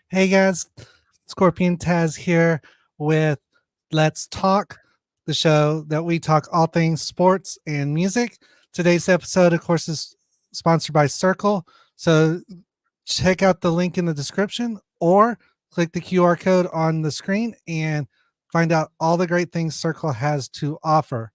Hey guys, Scorpion Tazz here with Let's Talk, the show that we talk all things sports and music. Today's episode, of course, is sponsored by Circle. So check out the link in the description or click the QR code on the screen and find out all the great things Circle has to offer.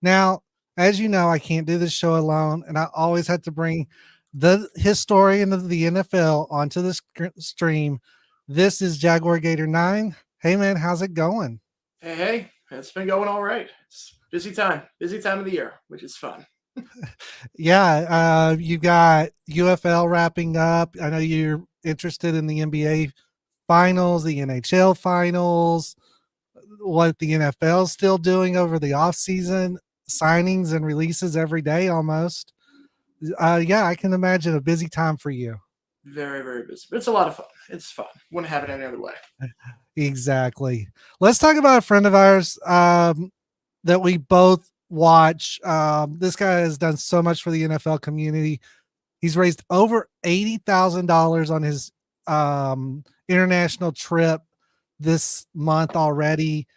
Now, as you know, I can't do this show alone, and I always have to bring the historian of the NFL onto the stream. This is JaguarGator9. Hey, man, how's it going? Hey, it's been going all right. It's busy time of the year, which is fun. Yeah, you got UFL wrapping up. I know you're interested in the NBA finals, the NHL finals, what the NFL is still doing over the offseason, signings and releases every day almost. Yeah, I can imagine a busy time for you. Very, very busy. But it's a lot of fun. It's fun. Wouldn't have it any other way. Exactly. Let's talk about a friend of ours that we both watch. This guy has done so much for the NFL community. He's raised over $80,000 on his international trip this month already.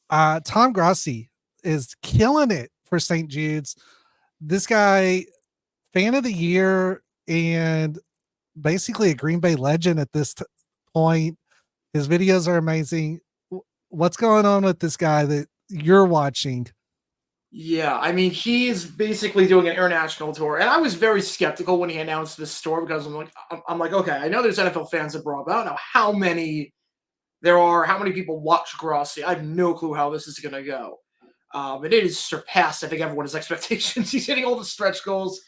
Tom Grossi is killing it for Saint Jude's. This guy, fan of the year and basically a Green Bay legend at this point. His videos are amazing. What's going on with this guy that you're watching? Yeah, I mean, he's basically doing an international tour, and I was very skeptical when he announced this tour because I'm like, okay, I know there's NFL fans that brought about. Now, how many there are? How many people watch Grossi? I have no clue how this is going to go. But it has surpassed, I think, everyone's expectations. He's hitting all the stretch goals.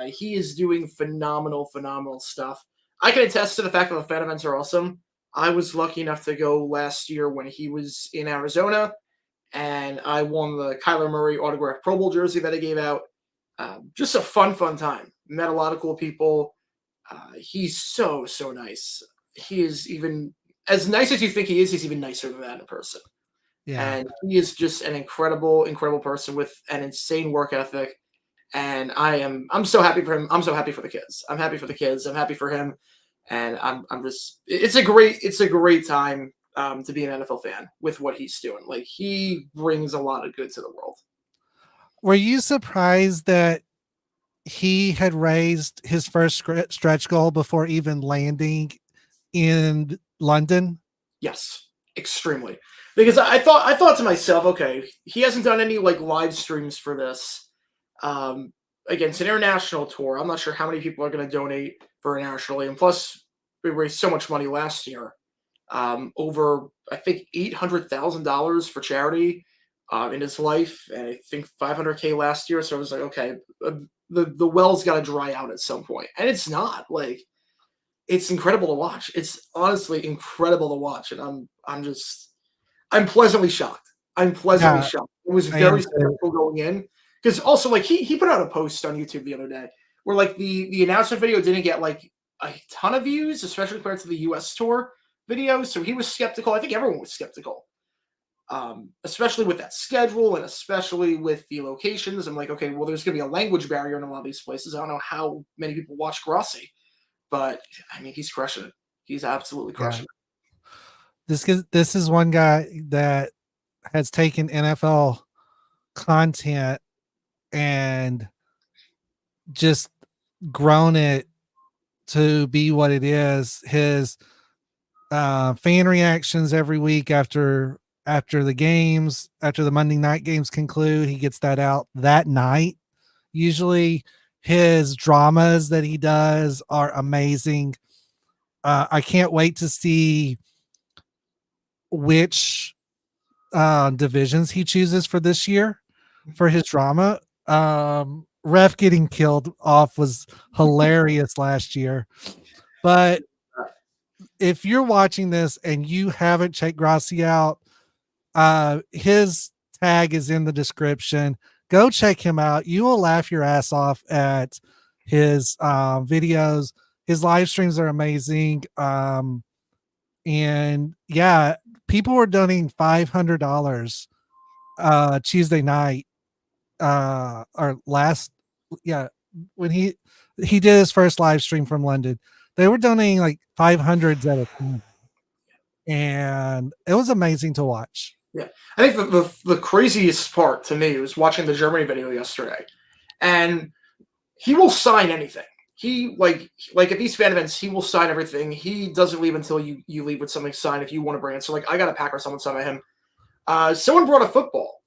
He is doing phenomenal stuff. I can attest to the fact that the fan events are awesome. I was lucky enough to go last year when he was in Arizona, and I won the Kyler Murray autographed Pro Bowl jersey that he gave out. Just a fun time. Met a lot of cool people. He's so nice. He is even as nice as you think he is. He's even nicer than that in person. Yeah. And he is just an incredible person with an insane work ethic. And I'm so happy for him. I'm so happy for the kids. I'm happy for the kids. I'm happy for him. And I'm just, it's a great time to be an NFL fan with what he's doing. Like, he brings a lot of good to the world. Were you surprised that he had raised his first stretch goal before even landing in London? Yes, extremely. Because I thought to myself, okay, he hasn't done any like live streams for this. Against an international tour, I'm not sure how many people are going to donate for internationally. And plus, we raised so much money last year, over I think $800,000 for charity in his life, and I think $500K last year. So I was like, okay, the well's got to dry out at some point, and it's not. Like, it's incredible to watch. It's honestly incredible to watch, and I'm pleasantly shocked. Shocked. It was very skeptical going in. Because also, like, he put out a post on YouTube the other day where, like, the announcement video didn't get, like, a ton of views, especially compared to the U.S. tour videos. So he was skeptical. I think everyone was skeptical, especially with that schedule and especially with the locations. I'm like, okay, well, there's going to be a language barrier in a lot of these places. I don't know how many people watch Grossi, but, I mean, he's crushing it. He's absolutely crushing it. This is one guy that has taken NFL content and just grown it to be what it is. His fan reactions every week after the games, after the Monday night games conclude, he gets that out that night. Usually his dramas that he does are amazing. I can't wait to see which divisions he chooses for this year for his drama. Ref getting killed off was hilarious last year. But if you're watching this and you haven't checked Grossi out, his tag is in the description. Go check him out. You will laugh your ass off at his videos. His live streams are amazing. And yeah, people were donating $500 Tuesday night or last, yeah, when he he did his first live stream from London. They were donating like 500s at a time, and it was amazing to watch. Yeah, I think the craziest part to me was watching the Germany video yesterday, and he will sign anything. He like at these fan events, he will sign everything. He doesn't leave until you leave with something signed if you want to bring it. So like I got a pack or someone signed by him. Someone brought a football.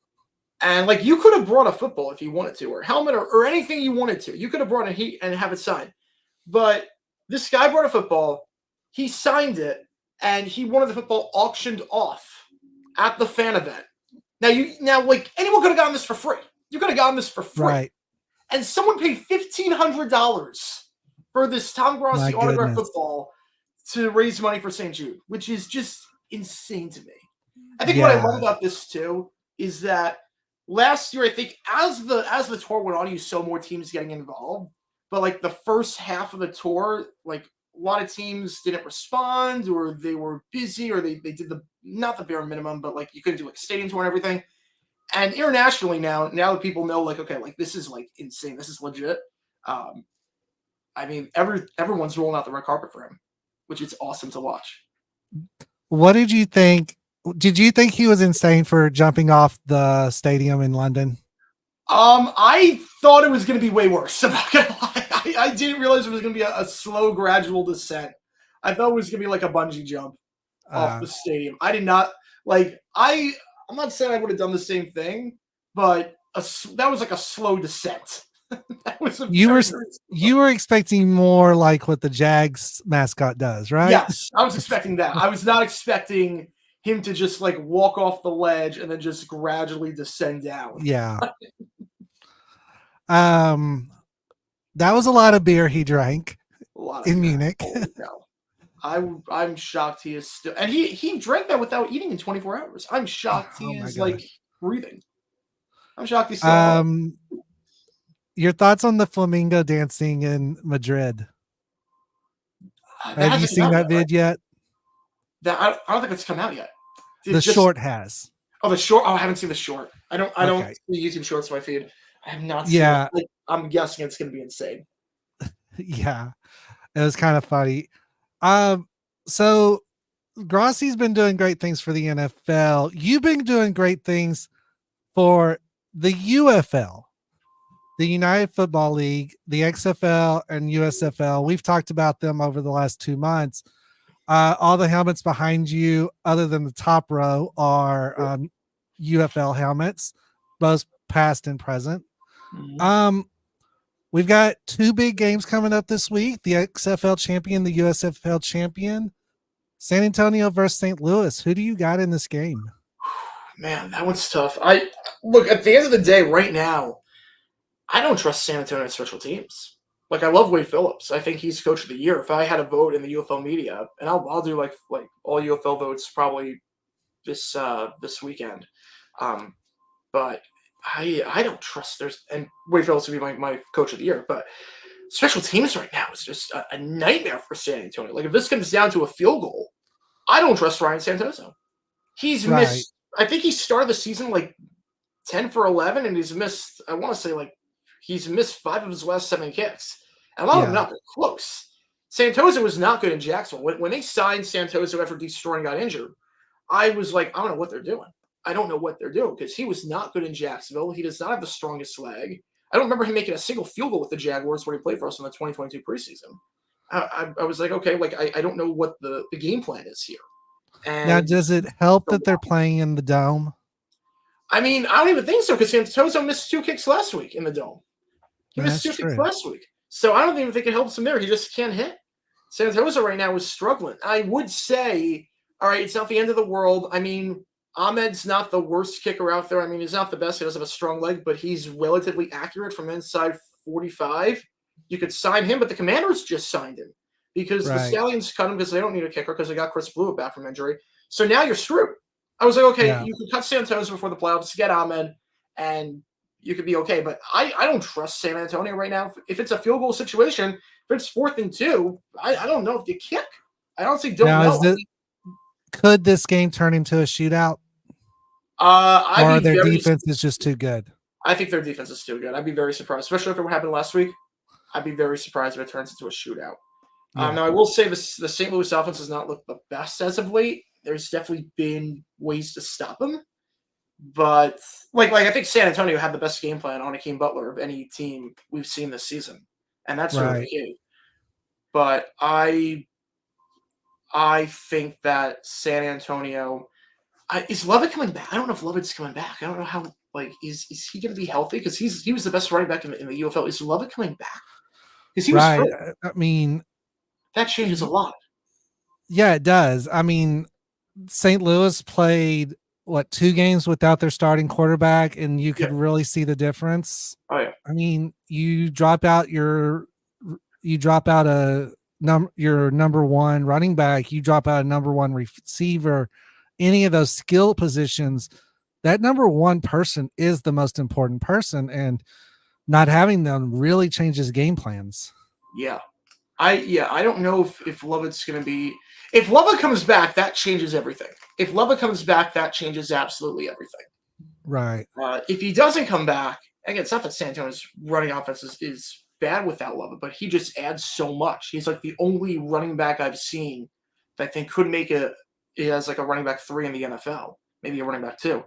And like you could have brought a football if you wanted to, or helmet, or anything you wanted to. You could have brought it and have it signed. But this guy brought a football, he signed it, and he wanted the football auctioned off at the fan event. Now like anyone could have gotten this for free. You could have gotten this for free. Right. And someone paid $1,500 for this Tom Grossi autographed football to raise money for Saint Jude, which is just insane to me. I think what I love about this too is that last year, I think as the tour went on, you saw more teams getting involved. But like the first half of the tour, like a lot of teams didn't respond, or they were busy, or they did not the bare minimum, but like you couldn't do like stadium tour and everything. And internationally now that people know, like, okay, like this is like insane, this is legit. I mean, everyone's rolling out the red carpet for him, which is awesome to watch. What did you think? Did you think he was insane for jumping off the stadium in London? I thought it was going to be way worse. I'm not gonna lie. I didn't realize it was going to be a slow, gradual descent. I thought it was going to be like a bungee jump off the stadium. I did not like. I'm not saying I would have done the same thing, but that was like a slow descent. That was you were expecting more like what the Jags mascot does, right? Yes, I was expecting that. I was not expecting him to just like walk off the ledge and then just gradually descend down. Yeah. That was a lot of beer he drank in Munich. I'm shocked he is still, and he drank that without eating in 24 hours. I'm shocked he is like breathing. I'm shocked he's still your thoughts on the flamingo dancing in Madrid? Have you seen that vid yet? I don't think it's come out yet. The short has. Oh, the short. Oh, I haven't seen the short. I don't see YouTube shorts on my feed. I have not seen it. Like, I'm guessing it's going to be insane. Yeah, it was kind of funny. So Grossi's been doing great things for the NFL. You've been doing great things for the UFL, the United Football League, the XFL, and USFL. We've talked about them over the last 2 months. All the helmets behind you, other than the top row, are UFL helmets, both past and present. Mm-hmm. We've got 2 big games coming up this week: the XFL champion, the USFL champion. San Antonio versus St. Louis. Who do you got in this game? Man, that one's tough. Look, at the end of the day, right now, I don't trust San Antonio special teams. Like, I love Wade Phillips. I think he's coach of the year. If I had a vote in the UFL media, and I'll do like all UFL votes probably this weekend. But I don't trust and Wade Phillips would be my coach of the year. But special teams right now is just a nightmare for San Antonio. Like, if this comes down to a field goal, I don't trust Ryan Santoso. He's missed. I think he started the season like 10 for 11, and he's missed. I want to say like he's missed 5 of his last 7 kicks, and a lot of them not close. Santoso was not good in Jacksonville. When they signed Santoso after Destroying got injured, I was like, I don't know what they're doing. I don't know what they're doing because he was not good in Jacksonville. He does not have the strongest leg. I don't remember him making a single field goal with the Jaguars when he played for us in the 2022 preseason. I was like, okay, like I don't know what the game plan is here. And now, does it help that they're playing in the dome? I mean, I don't even think so because Santoso missed 2 kicks last week in the dome. He missed 2 kicks last week. So I don't even think it helps him there. He just can't hit. Santoso right now is struggling. I would say, all right, it's not the end of the world. I mean, Ahmed's not the worst kicker out there. I mean, he's not the best. He doesn't have a strong leg, but he's relatively accurate from inside 45. You could sign him, but the Commanders just signed him because the Stallions cut him because they don't need a kicker because they got Chris Blewett back from injury. So now you're screwed. I was like, okay, you could cut Santoso before the playoffs, get Ahmed, and you could be okay. But I don't trust San Antonio right now. If it's a field goal situation, if it's 4th and 2, I don't know if you kick. I honestly don't know. Could this game turn into a shootout? Or their defense is just too good? I think their defense is too good. I'd be very surprised, especially if it happened last week. I'd be very surprised if it turns into a shootout. Yeah. Now, I will say the St. Louis offense has not looked the best as of late. There's definitely been ways to stop them. But, I think San Antonio had the best game plan on Hakeem Butler of any team we've seen this season. And that's really the key. But I think that San Antonio is Lovett coming back? I don't know if Lovett's coming back. I don't know how. Is he going to be healthy? Because he was the best running back in the UFL. Is Lovett coming back? Because he was hurt. I mean, that changes a lot. Yeah, it does. I mean, St. Louis played 2 games without their starting quarterback, and you could really see the difference. Oh yeah. I mean, you drop out your number one running back, you drop out a number one receiver, any of those skill positions, that number one person is the most important person, and not having them really changes game plans. Yeah. I don't know if Lovett's going to be – if Lovett comes back, that changes everything. If Lovett comes back, that changes absolutely everything. Right. If he doesn't come back, again, it's not that San Antonio's running offense is bad without Lovett, but he just adds so much. He's like the only running back I've seen that I think could make he has like a running back 3 in the NFL, maybe a running back 2.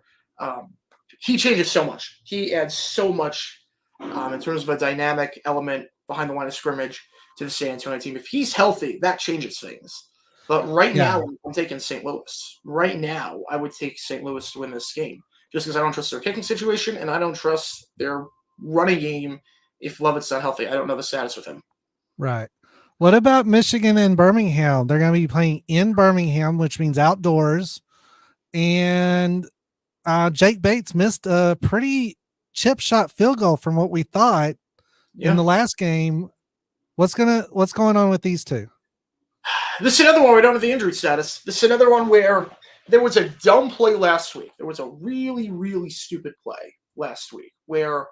He changes so much. He adds so much in terms of a dynamic element behind the line of scrimmage to the San Antonio team. If he's healthy, that changes things. But right now, I'm taking St. Louis. Right now, I would take St. Louis to win this game just because I don't trust their kicking situation and I don't trust their running game if Lovett's not healthy. I don't know the status with him. Right. What about Michigan and Birmingham? They're going to be playing in Birmingham, which means outdoors. And Jake Bates missed a pretty chip shot field goal from what we thought in the last game. What's going on with these two? This is another one we don't have the injury status. This is another one where there was a dumb play last week. There was a really, really stupid play last week where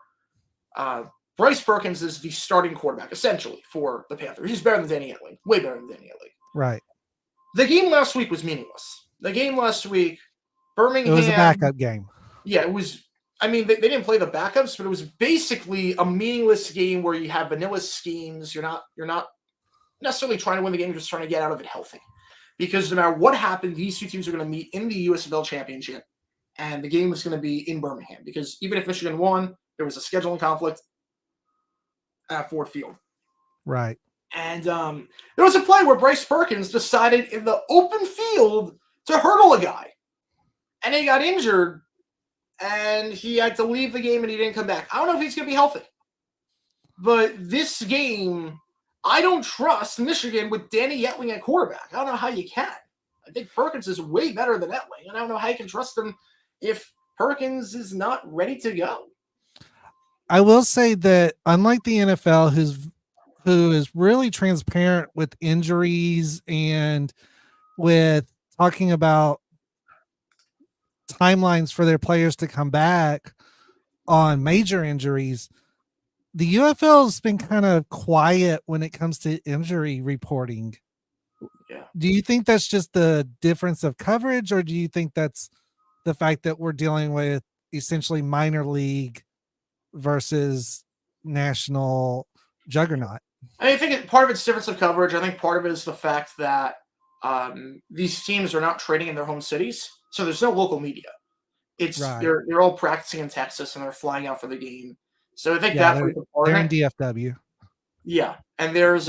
Bryce Perkins is the starting quarterback, essentially, for the Panthers. He's better than Danny Etling. Way better than Danny Etling. Right. The game last week was meaningless. The game last week, Birmingham... It was a backup game. Yeah, it was... I mean, they didn't play the backups, but it was basically a meaningless game where you have vanilla schemes. You're not necessarily trying to win the game, you're just trying to get out of it healthy. Because no matter what happened, these two teams are going to meet in the USFL championship, and the game was going to be in Birmingham. Because even if Michigan won, there was a scheduling conflict at Ford Field. Right. And there was a play where Bryce Perkins decided in the open field to hurdle a guy. And he got injured, and he had to leave the game, and he didn't come back. I don't know if he's going to be healthy. But this game, I don't trust Michigan with Danny Etling at quarterback. I don't know how you can. I think Perkins is way better than Etling, and I don't know how you can trust him if Perkins is not ready to go. I will say that unlike the NFL, who is really transparent with injuries and with talking about timelines for their players to come back on major injuries, the UFL has been kind of quiet when it comes to injury reporting. Yeah. Do you think that's just the difference of coverage, or do you think that's the fact that we're dealing with essentially minor league versus national juggernaut? I think part of it's difference of coverage. I think part of it is the fact that these teams are not training in their home cities, so there's no local media. It's right. They're all practicing in Texas and they're flying out for the game. So I think they're in DFW. Yeah, and there's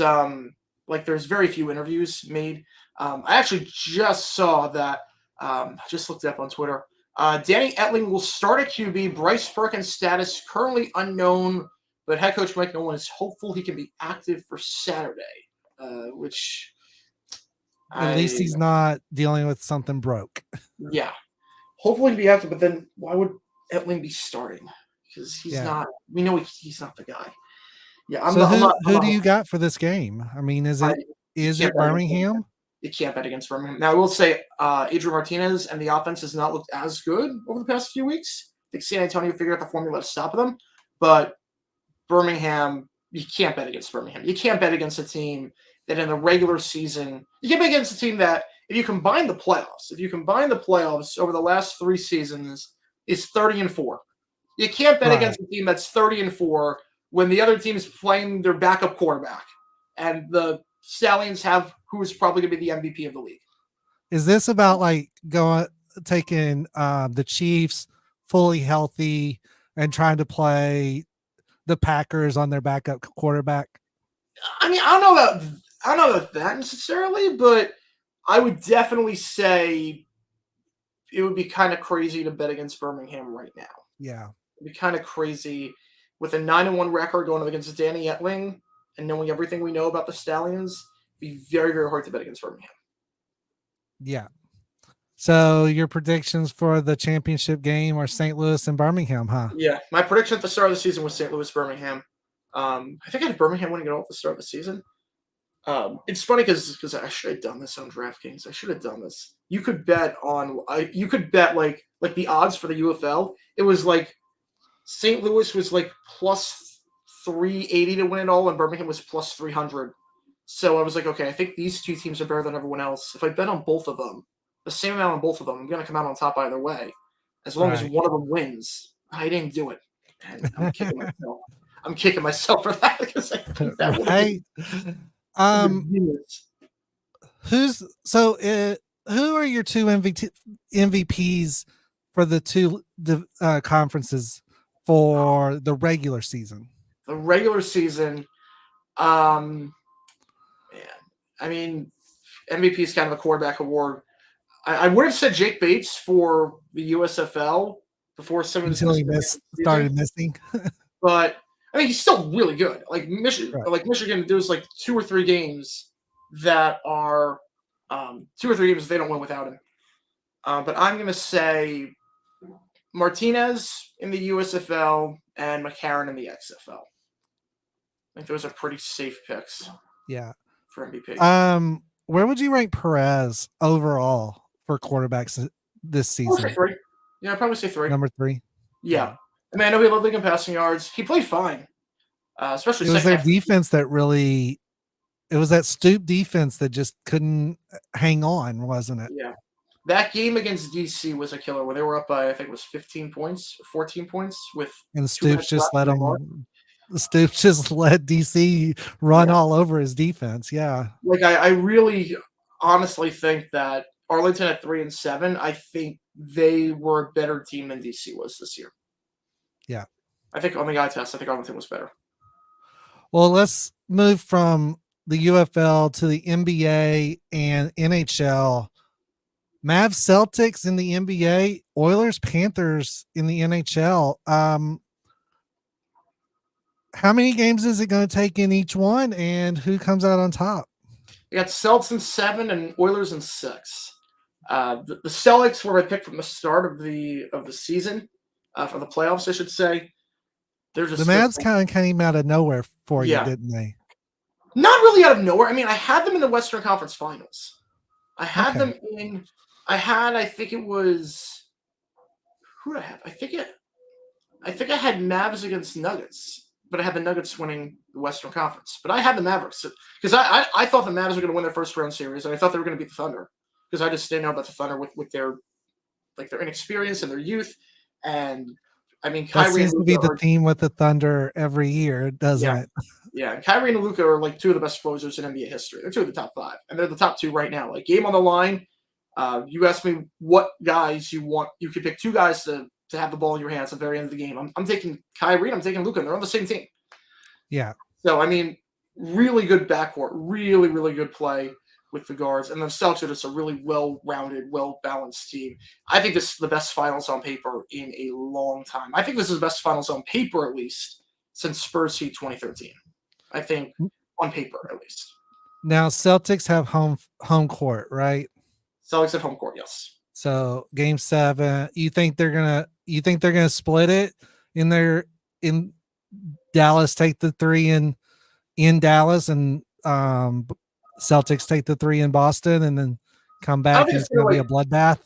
very few interviews made. I actually just saw that. Just looked it up on Twitter. Danny Etling will start at QB. Bryce Perkins' status currently unknown, but head coach Mike Nolan is hopeful he can be active for Saturday. Which at least he's not dealing with something broke. Yeah, hopefully he'll be active. But then why would Etling be starting? Because he's not. We know he's not the guy. Yeah, who do you got for this game? I mean, is it Birmingham? You can't bet against Birmingham. Now, I will say Adrian Martinez and the offense has not looked as good over the past few weeks. I think San Antonio figured out the formula to stop them. But Birmingham, you can't bet against Birmingham. You can't bet against a team that in the regular season – you can't bet against a team that if you combine the playoffs over the last 3 seasons is 30-4. You can't bet against a team that's 30-4 when the other team is playing their backup quarterback, and the Stallions have who is probably going to be the MVP of the league. Is this about like taking the Chiefs fully healthy and trying to play the Packers on their backup quarterback? I mean, I don't know about that necessarily, but I would definitely say it would be kind of crazy to bet against Birmingham right now. Yeah. It'd be kind of crazy with a 9-1 record going up against Danny Etling and knowing everything we know about the Stallions. It'd be very, very hard to bet against Birmingham. Yeah. So your predictions for the championship game are St. Louis and Birmingham, huh? Yeah, my prediction at the start of the season was St. Louis, Birmingham. I think I had Birmingham winning it all at the start of the season. It's funny because I should have done this on DraftKings. I should have done this. You could bet like the odds for the UFL. It was like St. Louis was like plus 380 to win it all, and Birmingham was plus 300. So I was like, okay, I think these two teams are better than everyone else. If I bet on both of them, the same amount on both of them, I'm going to come out on top either way, as long as one of them wins. I didn't do it, and I'm kicking myself. I'm kicking myself for that because I think that right. Who are your two MVPs for the two conferences for the regular season? The regular season, man, I mean, MVP is kind of a quarterback award. I would have said Jake Bates for the USFL before some of until he started missing. But I mean, he's still really good. Like Michigan, there's like 2 or 3 games that are 2 or 3 games they don't win without him. But I'm going to say Martinez in the USFL and McCarron in the XFL. I think those are pretty safe picks. Yeah. For MVP. Where would you rank Perez overall for quarterbacks this season? 3. Yeah, I'd probably say 3. Number 3. Yeah. I mean, I know he led league in passing yards. He played fine. Especially it was their defense that really it was that stoop defense that just couldn't hang on, wasn't it? Yeah. That game against DC was a killer where they were up by, I think it was 15 points or 14 points with and Stoops just let them Stoops just let DC run all over his defense. Yeah. Like I really honestly think that Arlington at 3-7, I think they were a better team than DC was this year. Yeah. I think on the eye test, I think Arlington was better. Well, let's move from the UFL to the NBA and NHL. Mavs Celtics in the NBA, Oilers Panthers in the NHL. How many games is it going to take in each one, and who comes out on top? You got Celtics in 7 and Oilers in 6. The Celtics were my pick from the start of the season, for the playoffs, I should say. They're just the Mavs kind of came out of nowhere for you, didn't they? Not really out of nowhere. I mean, I had them in the Western Conference Finals. I had them in. I think it was. Who did I have? I think I had Mavs against Nuggets, but I had the Nuggets winning the Western Conference. But I had the Mavericks because I thought the Mavs were going to win their first round series, and I thought they were going to beat the Thunder because I just didn't know about the Thunder with their inexperience and their youth. And I mean, Kyrie that seems to be the theme with the Thunder every year, doesn't it? Yeah, and Kyrie and Luka are like 2 of the best closers in NBA history. They're 2 of the top 5, and they're the top 2 right now. Like game on the line. You asked me what guys you want. You could pick 2 guys to have the ball in your hands at the very end of the game. I'm taking Kyrie and I'm taking Luka. They're on the same team. Yeah. So I mean, really good backcourt, really, really good play with the guards, and the Celtics are just a really well-rounded, well-balanced team. I think this is the best finals on paper in a long time. I think this is the best finals on paper, at least, since Spurs Heat 2013. I think on paper, at least. Now Celtics have home court, right? Celtics have home court, yes. So game 7, you think they're gonna split it in Dallas, take the 3 in Dallas, and Celtics take the 3 in Boston, and then come back and it's gonna be a bloodbath?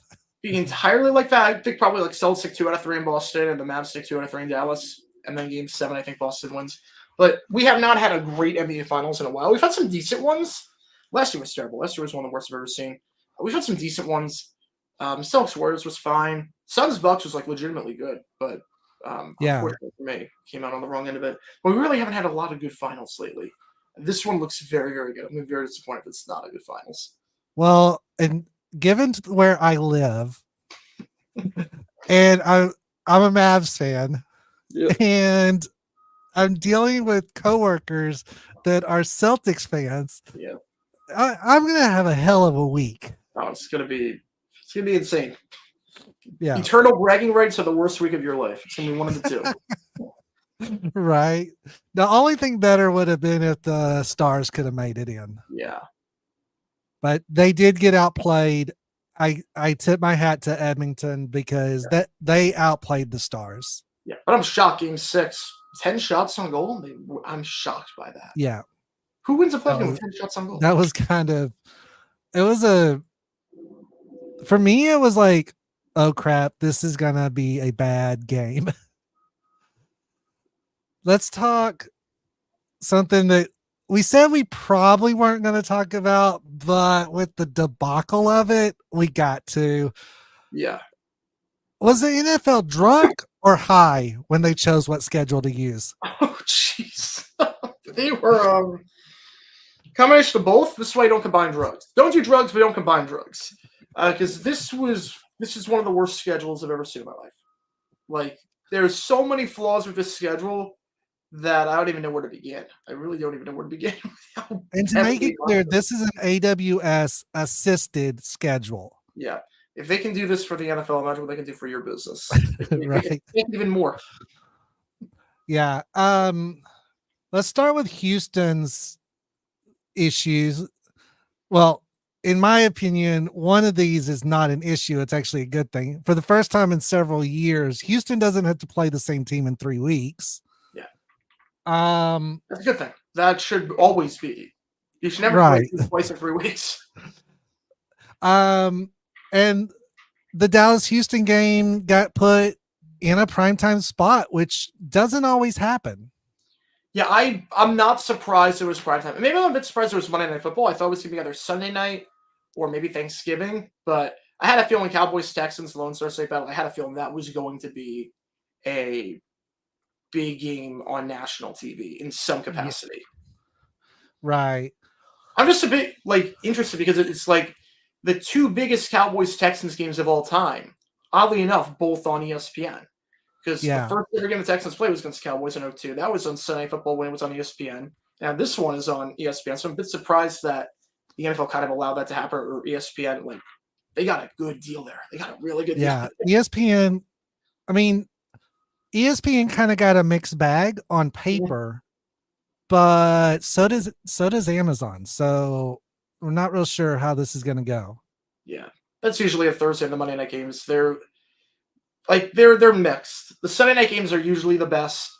Be entirely like that. I think probably like Celtics take 2 out of 3 in Boston, and the Mavs take 2 out of 3 in Dallas, and then game 7, I think Boston wins. But we have not had a great NBA Finals in a while. We've had some decent ones. Last year was terrible. Last year was one of the worst I've ever seen. We've had some decent ones. Celtics Warriors was fine. Suns Bucks was like legitimately good, but Yeah. Unfortunately for me, came out on the wrong end of it. But we really haven't had a lot of good finals lately. This one looks very, very good. I'm very disappointed if it's not a good finals. Well, and given where I live, and I'm a Mavs fan, Yeah. and I'm dealing with coworkers that are Celtics fans. Yeah. I'm gonna have a hell of a week. Oh, it's gonna be insane. Yeah. Eternal bragging rights are the worst week of your life. It's gonna be one of the two. Right. The only thing better would have been if the Stars could have made it in. Yeah. But they did get outplayed. I tip my hat to Edmonton because that they outplayed the Stars. Yeah. But I'm shocked. Game 6, 10 shots on goal. I'm shocked by that. Yeah. Who wins a play game with 10 shots on goal? That was kind of for me, it was like, oh crap, this is gonna be a bad game. Let's talk something that we said we probably weren't going to talk about, but with the debacle of it, we got to. Yeah. Was the NFL drunk or high when they chose what schedule to use? Oh, jeez. They were combination of both. This is why you don't combine drugs. Don't do drugs, but don't combine drugs. Because this is one of the worst schedules I've ever seen in my life. Like, there's so many flaws with this schedule that I don't even know where to begin. I really don't even know where to begin. And to make it clear, this is an AWS assisted schedule. Yeah. If they can do this for the NFL, imagine what they can do for your business. Right. Even more. Yeah. Let's start with Houston's issues. Well, in my opinion, one of these is not an issue. It's actually a good thing. For the first time in several years, Houston doesn't have to play the same team in 3 weeks. Yeah. That's a good thing. That should always be. You should never play twice in 3 weeks. And the Dallas Houston game got put in a primetime spot, which doesn't always happen. Yeah, I'm not surprised it was primetime. Maybe I'm a bit surprised it was Monday Night Football. I thought it was going to be either Sunday night or maybe Thanksgiving. But I had a feeling Cowboys-Texans, Lone Star State battle, I had a feeling that was going to be a big game on national TV in some capacity. Right. I'm just a bit interested because it's like the 2 biggest Cowboys-Texans games of all time, oddly enough, both on ESPN. Because the first ever game the Texans played was against the Cowboys in 2002. That was on Sunday Football when it was on ESPN. Now this one is on ESPN. So I'm a bit surprised that the NFL kind of allowed that to happen, or ESPN. Like, they got a good deal there. They got a really good deal. Yeah, ESPN. I mean, ESPN kind of got a mixed bag on paper, but so does Amazon. So we're not real sure how this is going to go. Yeah, that's usually a Thursday. The Monday night games, they're mixed. The Sunday night games are usually the best,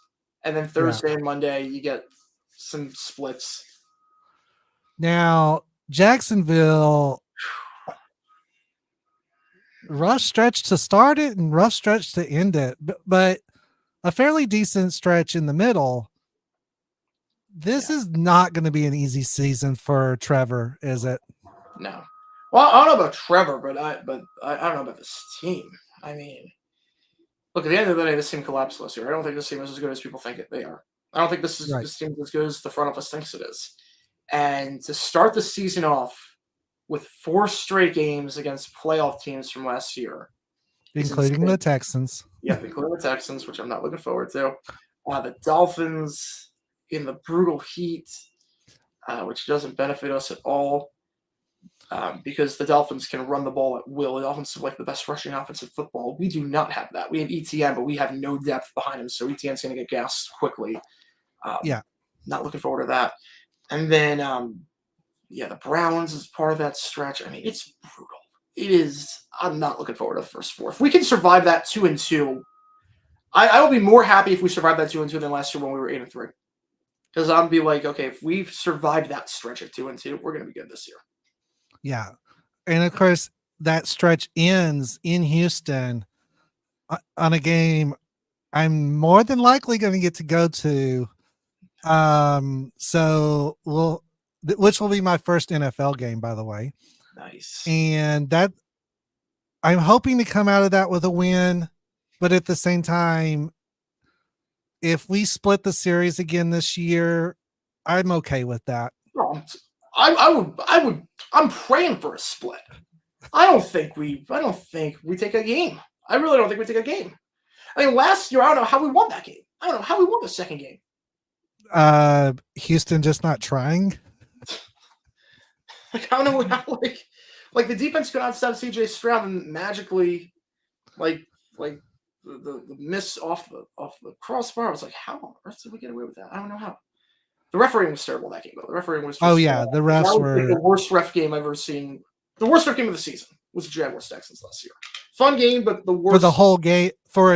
and then Thursday and Monday you get some splits. Now, Jacksonville, rough stretch to start it and rough stretch to end it, but a fairly decent stretch in the middle. This is not going to be an easy season for Trevor, is it? No. Well, I don't know about Trevor, but I don't know about this team. I mean, look, at the end of the day, this team collapsed last year. I don't think this team is as good as people think they are. I don't think this team is as good as the front office thinks it is. And to start the season off with 4 straight games against playoff teams from last year, including the Texans. Yeah, including the Texans, which I'm not looking forward to. The Dolphins in the brutal heat, which doesn't benefit us at all. Because the Dolphins can run the ball at will. The Dolphins have the best rushing offense in football. We do not have that. We have ETN, but we have no depth behind him, so ETN's going to get gassed quickly. Not looking forward to that. And then, the Browns is part of that stretch. I mean, it's brutal. It is. I'm not looking forward to the first 4. If we can survive that 2-2, I will be more happy if we survive that 2-2 than last year when we were 8-3. Because I'll be like, okay, if we've survived that stretch at 2-2, we're going to be good this year. Yeah. And of course, that stretch ends in Houston on a game I'm more than likely going to get to go to. So which will be my first NFL game, by the way. Nice. And that I'm hoping to come out of that with a win, but at the same time, if we split the series again this year, I'm okay with that. No, I'm praying for a split. I don't think we take a game. I really don't think we take a game. I mean, last year I don't know how we won that game. I don't know how we won the second game. Houston just not trying. Like I don't know how like the defense could not stop CJ Stroud and magically like the miss off the crossbar. I was like, how on earth did we get away with that? I don't know how. The refereeing was terrible that game, though. The refereeing was just, the refs were the worst ref game I've ever seen. The worst ref game of the season was Jaguars Texans last year. Fun game, but the worst for the whole game for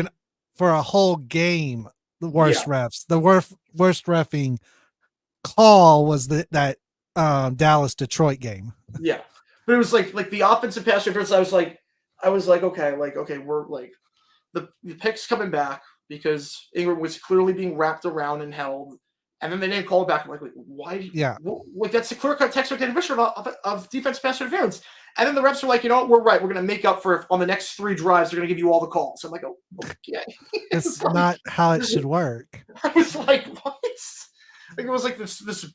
a whole game. The worst refs. The worst reffing call was that Dallas Detroit game. Yeah, but it was like the offensive pass interference. I was like, okay, we're like the pick's coming back because Ingram was clearly being wrapped around and held. And then they didn't call it back. I'm like, why? Like that's the clear-cut textbook definition of defense pass interference. And then the refs are like, you know what? We're right. We're going to make up for it on the next 3 drives. They're going to give you all the calls. I'm like, oh, okay. It's not how it should work. I was like, what? Like it was like this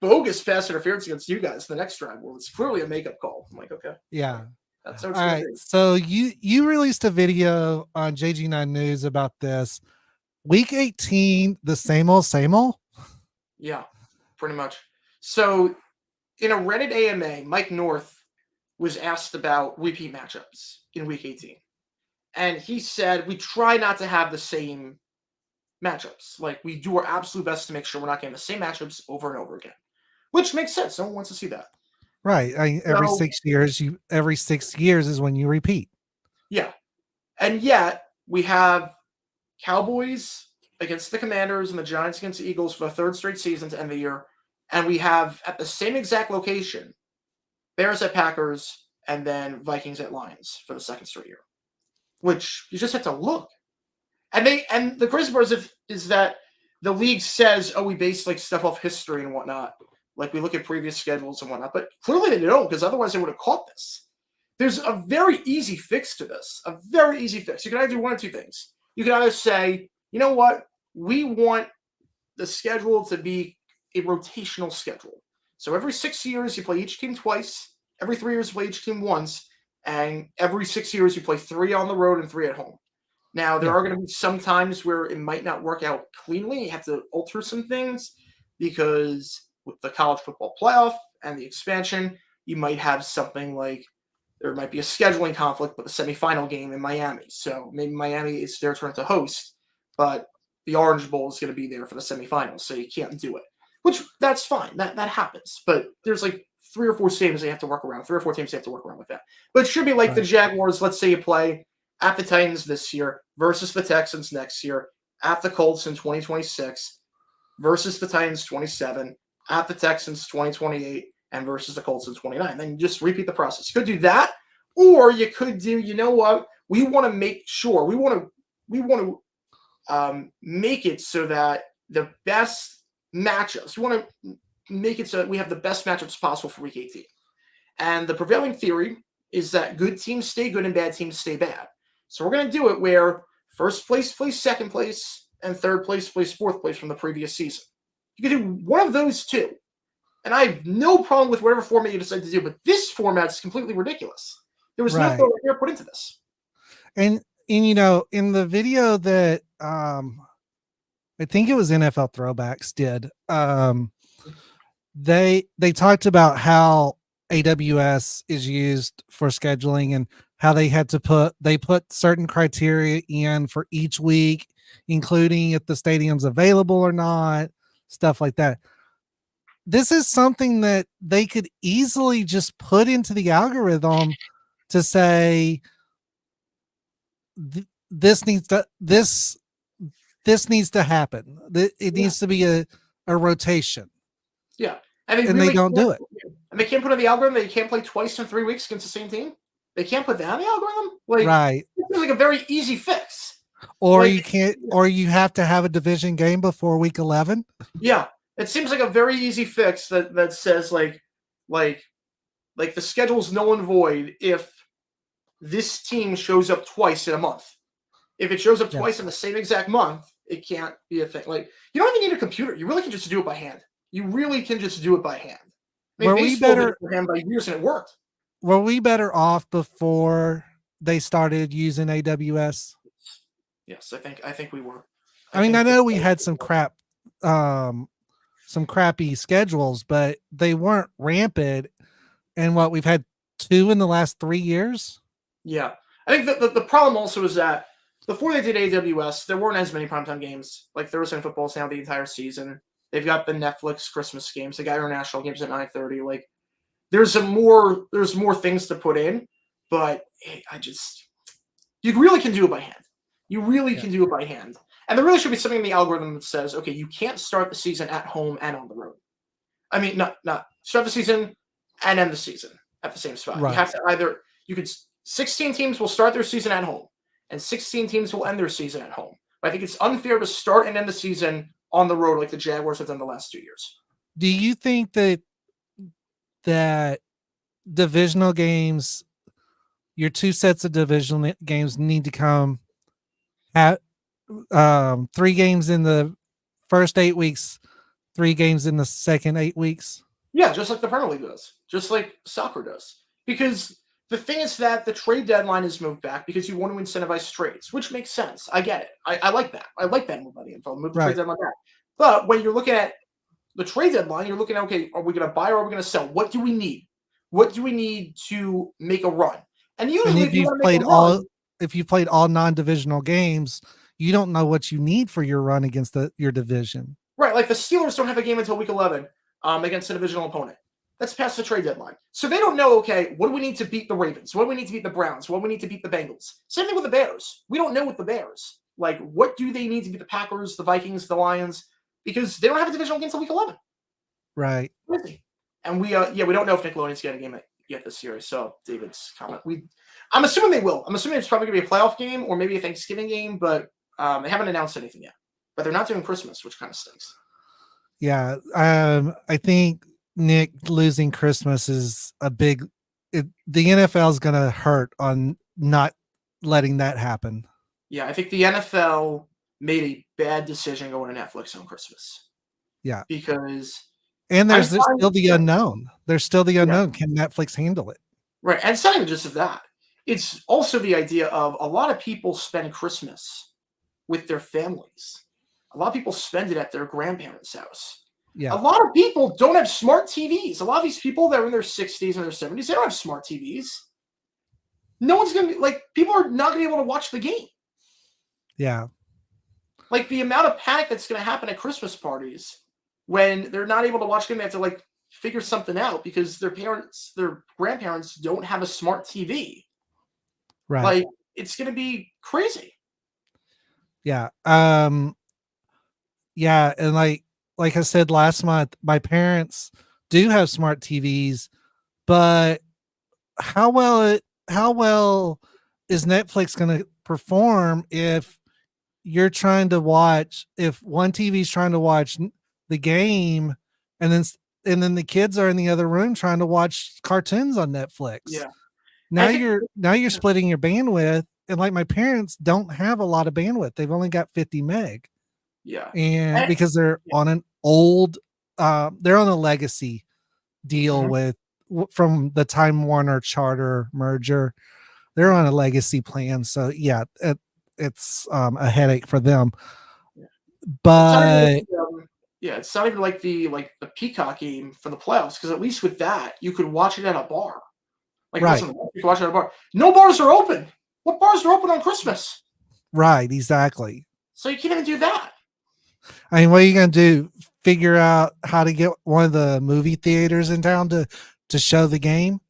bogus pass interference against you guys the next drive. Well, it's clearly a makeup call. I'm like, okay. Yeah. That's how it's all right. So you released a video on JG9 News about this. Week 18, the same old, same old? Yeah, pretty much. So in a Reddit AMA, Mike North was asked about repeat matchups in week 18. And he said, we try not to have the same matchups. Like we do our absolute best to make sure we're not getting the same matchups over and over again, which makes sense. No one wants to see that. Right. Every 6 years is when you repeat. Yeah. And yet we have Cowboys against the Commanders and the Giants against the Eagles for the 3rd straight season to end the year. And we have at the same exact location, Bears at Packers and then Vikings at Lions for the 2nd straight year, which you just have to look. And the crazy part is that the league says, oh, we base like stuff off history and whatnot. Like we look at previous schedules and whatnot, but clearly they don't because otherwise they would have caught this. There's a very easy fix to this, a very easy fix. You can either do one or two things. You can either say, you know what? We want the schedule to be a rotational schedule. So every 6 years, you play each team twice. Every 3 years, you play each team once. And every 6 years, you play 3 on the road and 3 at home. Now, there are going to be some times where it might not work out cleanly. You have to alter some things because with the college football playoff and the expansion, you might have something like there might be a scheduling conflict with the semifinal game in Miami. So maybe Miami, it's their turn to host, but the Orange Bowl is going to be there for the semifinals, so you can't do it. Which, that's fine. That happens. But there's like 3 or 4 teams they have to work around. 3 or 4 teams they have to work around with that. But it should be like the Jaguars. Let's say you play at the Titans this year versus the Texans next year, at the Colts in 2026 versus the Titans 27, at the Texans 2028, and versus the Colts in 29. Then you just repeat the process. You could do that, or you could do, you know what? We want to make sure, we want to make it so that the best matchups, we want to make it so that we have the best matchups possible for week 18. And the prevailing theory is that good teams stay good and bad teams stay bad. So we're going to do it where first place plays second place and third place plays fourth place from the previous season. You can do one of those two. And I have no problem with whatever format you decide to do, but this format is completely ridiculous. There was no thought here put into this. And you know, in the video that I think it was NFL Throwbacks did, they talked about how AWS is used for scheduling and how they had to put certain criteria in for each week, including if the stadium's available or not, stuff like that. This is something that they could easily just put into the algorithm to say this needs to happen. It needs to be a rotation. Yeah. And really they don't do it. And they can't put in the algorithm that you can't play twice in 3 weeks against the same team. They can't put that in the algorithm. Like, right. It's like a very easy fix. Or like, you can't, or you have to have a division game before week 11. Yeah. It seems like a very easy fix that says like the schedule's null and void if this team shows up twice in a month. If it shows up twice in the same exact month, It can't be a thing. Like, you don't even need a computer. You really can just do it by hand. You really can just do it by hand. I mean, baseball did it for hand by years and it worked. Were we better off before they started using AWS? Yes, I think we were. I mean, I know we had some crappy schedules, but they weren't rampant. And what, we've had 2 in the last 3 years? Yeah. I think the problem also is that before they did AWS, there weren't as many primetime games. Like Thursday Night Football's now the entire season. They've got the Netflix Christmas games. They got international games at 9:30. Like, there's more things to put in, but you really can do it by hand. You really can do it by hand. And there really should be something in the algorithm that says, okay, you can't start the season at home and on the road. I mean, not start the season and end the season at the same spot. Right. You have to 16 teams will start their season at home, and 16 teams will end their season at home. But I think it's unfair to start and end the season on the road like the Jaguars have done the last 2 years. Do you think that divisional games, your 2 sets of divisional games, need to come at 3 games in the first 8 weeks, 3 games in the second 8 weeks? Yeah, just like the Premier League does, just like soccer does. Because the thing is that the trade deadline is moved back because you want to incentivize trades, which makes sense. I get it. I like that. I like that move by the NFL. Move the trade deadline back. But when you're looking at the trade deadline, you're looking at, okay, are we going to buy or are we going to sell? What do we need? What do we need to make a run? And usually, if you've played all non-divisional games, you don't know what you need for your run against your division. Right, like the Steelers don't have a game until week 11 against a divisional opponent. That's past the trade deadline. So they don't know, okay, what do we need to beat the Ravens? What do we need to beat the Browns? What do we need to beat the Bengals? Same thing with the Bears. We don't know with the Bears. Like, what do they need to beat the Packers, the Vikings, the Lions? Because they don't have a divisional game until week 11. Right. And we don't know if Nickelodeon's getting a game yet this year. So David's comment. I'm assuming they will. I'm assuming it's probably going to be a playoff game or maybe a Thanksgiving game, but they haven't announced anything yet. But they're not doing Christmas, which kind of stinks. Yeah. I think Nick losing Christmas is the NFL is going to hurt on not letting that happen. Yeah, I think the NFL made a bad decision going to Netflix on Christmas. Yeah. And there's still the unknown. There's still the unknown. Yeah. Can Netflix handle it? Right. And it's not even just of that. It's also the idea of a lot of people spend Christmas with their families. A lot of people spend it at their grandparents' house. Yeah. A lot of people don't have smart TVs. A lot of these people that are in their 60s and their 70s, they don't have smart TVs. No one's going to be people are not going to be able to watch the game. Yeah. Like the amount of panic that's going to happen at Christmas parties when they're not able to watch the game, they have to figure something out because their grandparents don't have a smart TV. Right. It's going to be crazy. Yeah. Yeah. And like I said last month, my parents do have smart TVs, but how well is Netflix going to perform if you're trying to watch, if one TV is trying to watch the game and then the kids are in the other room trying to watch cartoons on Netflix? Yeah. Now you're splitting your bandwidth, and my parents don't have a lot of bandwidth. They've only got 50 meg. Yeah. And because they're on an old they're on a legacy deal from the Time Warner Charter merger. They're on a legacy plan. So yeah, it's a headache for them. But it's not even like the Peacock game for the playoffs, because at least with that you could watch it at a bar. Right. You could watch it at a bar. No bars are open. What bars are open on Christmas? Right, exactly. So you can't even do that. I mean, what are you gonna do? Figure out how to get one of the movie theaters in town to show the game?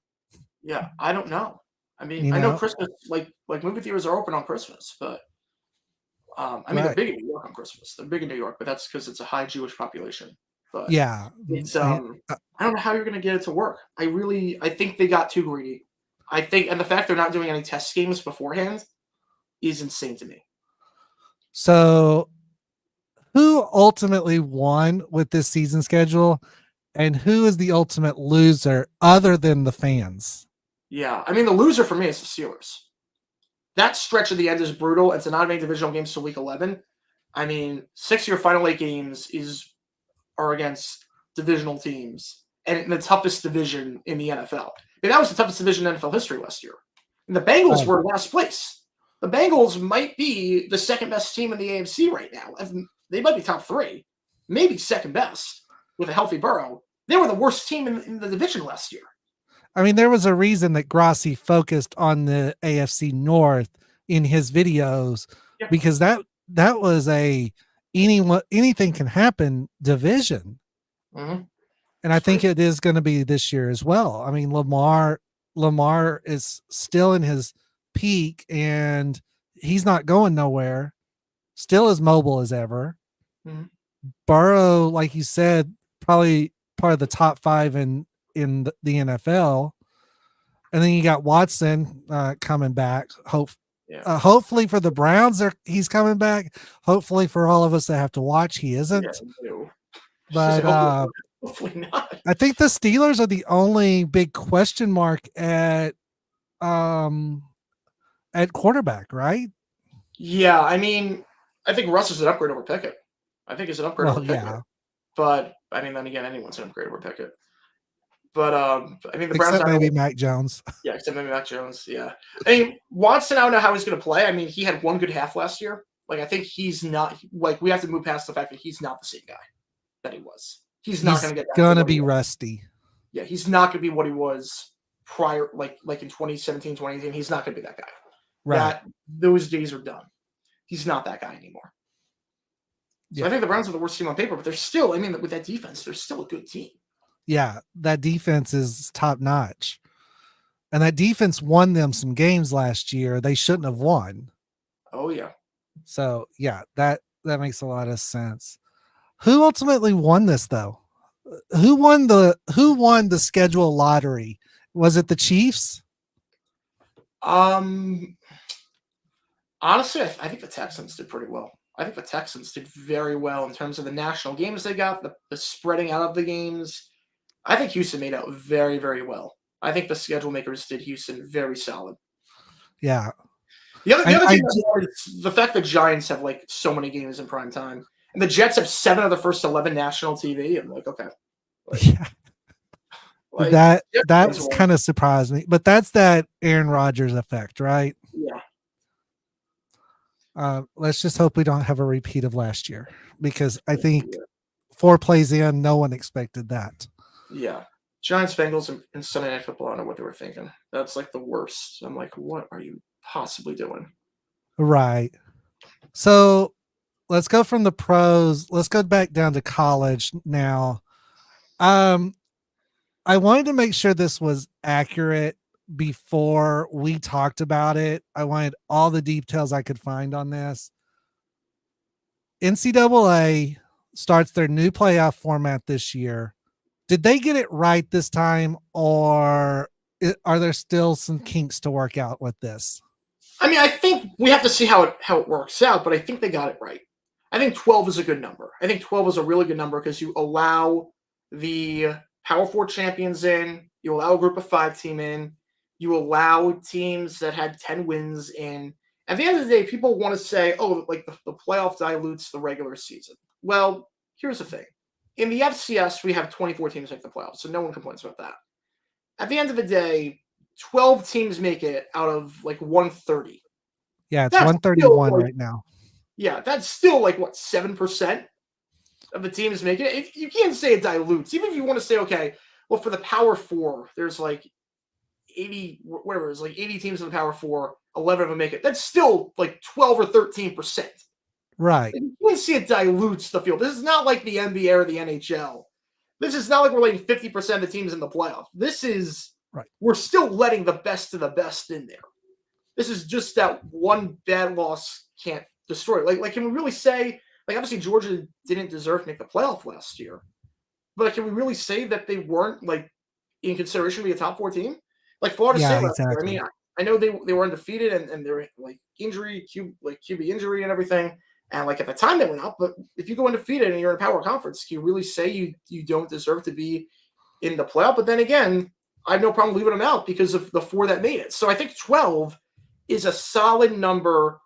Yeah, I don't know. I mean, I know Christmas, like movie theaters are open on Christmas, but they're big in New York on Christmas. They're big in New York, but that's because it's a high Jewish population. But yeah, it's I don't know how you're gonna get it to work. I think they got too greedy. And the fact they're not doing any test games beforehand is insane to me. So, who ultimately won with this season schedule, and who is the ultimate loser other than the fans? Yeah, I mean, the loser for me is the Steelers. That stretch at the end is brutal, and to not make divisional games till week 11. I mean, 6 of your final 8 games are against divisional teams and in the toughest division in the NFL. I mean, that was the toughest division in NFL history last year. And the Bengals were last place. The Bengals might be the second best team in the AFC right now. They might be top 3, maybe second best with a healthy Burrow. They were the worst team in the division last year. I mean, there was a reason that Grossi focused on the AFC North in his videos because that was anything can happen division. Mm-hmm. And I think it is going to be this year as well. I mean, Lamar is still in his peak and he's not going nowhere. Still as mobile as ever. Mm-hmm. Burrow, like you said, probably part of the top 5 in the NFL. And then you got Watson coming back. Hopefully for the Browns, he's coming back. Hopefully for all of us that have to watch, he isn't. But hopefully not. I think the Steelers are the only big question mark at quarterback, right? Yeah, I mean, I think Russ is an upgrade over Pickett. I think it's an upgrade over Pickett. Yeah. But I mean, then again, anyone's an upgrade over Pickett. But I mean, the Browns except maybe Mac Jones. Yeah, except maybe Mac Jones. Yeah, I mean, Watson, I don't know how he's going to play. I mean, he had one good half last year. Like, I think he's not like we have to move past the fact that he's not the same guy that he was. He's not going to get. Going to be rusty. Yeah, he's not going to be what he was prior, like in 2017, 2018. He's not going to be that guy. Right. Those days are done. He's not that guy anymore. So yeah. I think the Browns are the worst team on paper, but they're still. I mean, with that defense, they're still a good team. Yeah, that defense is top notch. And that defense won them some games last year they shouldn't have won. Oh, yeah. So, yeah, that makes a lot of sense. Who ultimately won this, though? Who won the schedule lottery? Was it the Chiefs? Honestly, I think the Texans did pretty well. I think the Texans did very well in terms of the national games they got, the spreading out of the games. I think Houston made out very, very well. I think the schedule makers did Houston very solid. Yeah. The other thing is the fact that Giants have like so many games in prime time, and the Jets have 7 of the first 11 national TV. I'm like, okay. Yeah. Like, that's kind of surprised me, but that's that Aaron Rodgers effect, right? Yeah. Let's just hope we don't have a repeat of last year because I think 4 plays in, no one expected that. Yeah. Giants, Bengals, and Sunday Night Football, I don't know what they were thinking. That's like the worst. I'm like, what are you possibly doing? Right. So let's go from the pros. Let's go back down to college now. I wanted to make sure this was accurate before we talked about it. I wanted all the details I could find on this. NCAA starts their new playoff format this year. Did they get it right this time, or are there still some kinks to work out with this? I mean, I think we have to see how it works out, but I think they got it right. I think 12 is a good number. I think 12 is a really good number because you allow the Power 4 champions in, you allow a group of 5 team in, you allow teams that had 10 wins in. At the end of the day, people want to say, oh, like the playoff dilutes the regular season. Well, here's the thing. In the FCS, we have 24 teams make the playoffs, so no one complains about that. At the end of the day, 12 teams make it out of like 130. Yeah, it's 131 right now. Yeah, that's still like, what, 7% of the teams making it? You can't say it dilutes. Even if you want to say, okay, well, for the Power 4, there's like 80, whatever, there's like 80 teams in the Power 4, 11 of them make it. That's still like 12 or 13%. Right. You can't see it dilutes the field. This is not like the NBA or the NHL. This is not like we're letting 50% of the teams in the playoff. This is, right. We're still letting the best of the best in there. This is just that one bad loss can't destroy it. Like, can we really say, like, obviously Georgia didn't deserve to make the playoff last year, but like, can we really say that they weren't like in consideration to be a top 4 team? Like Florida State last year. I mean, I know they were undefeated and they were like injury, QB injury and everything. And like at the time they went up, but if you go undefeated and you're in a power conference, can you really say you don't deserve to be in the playoff? But then again, I have no problem leaving them out because of the 4 that made it. So I think 12 is a solid number.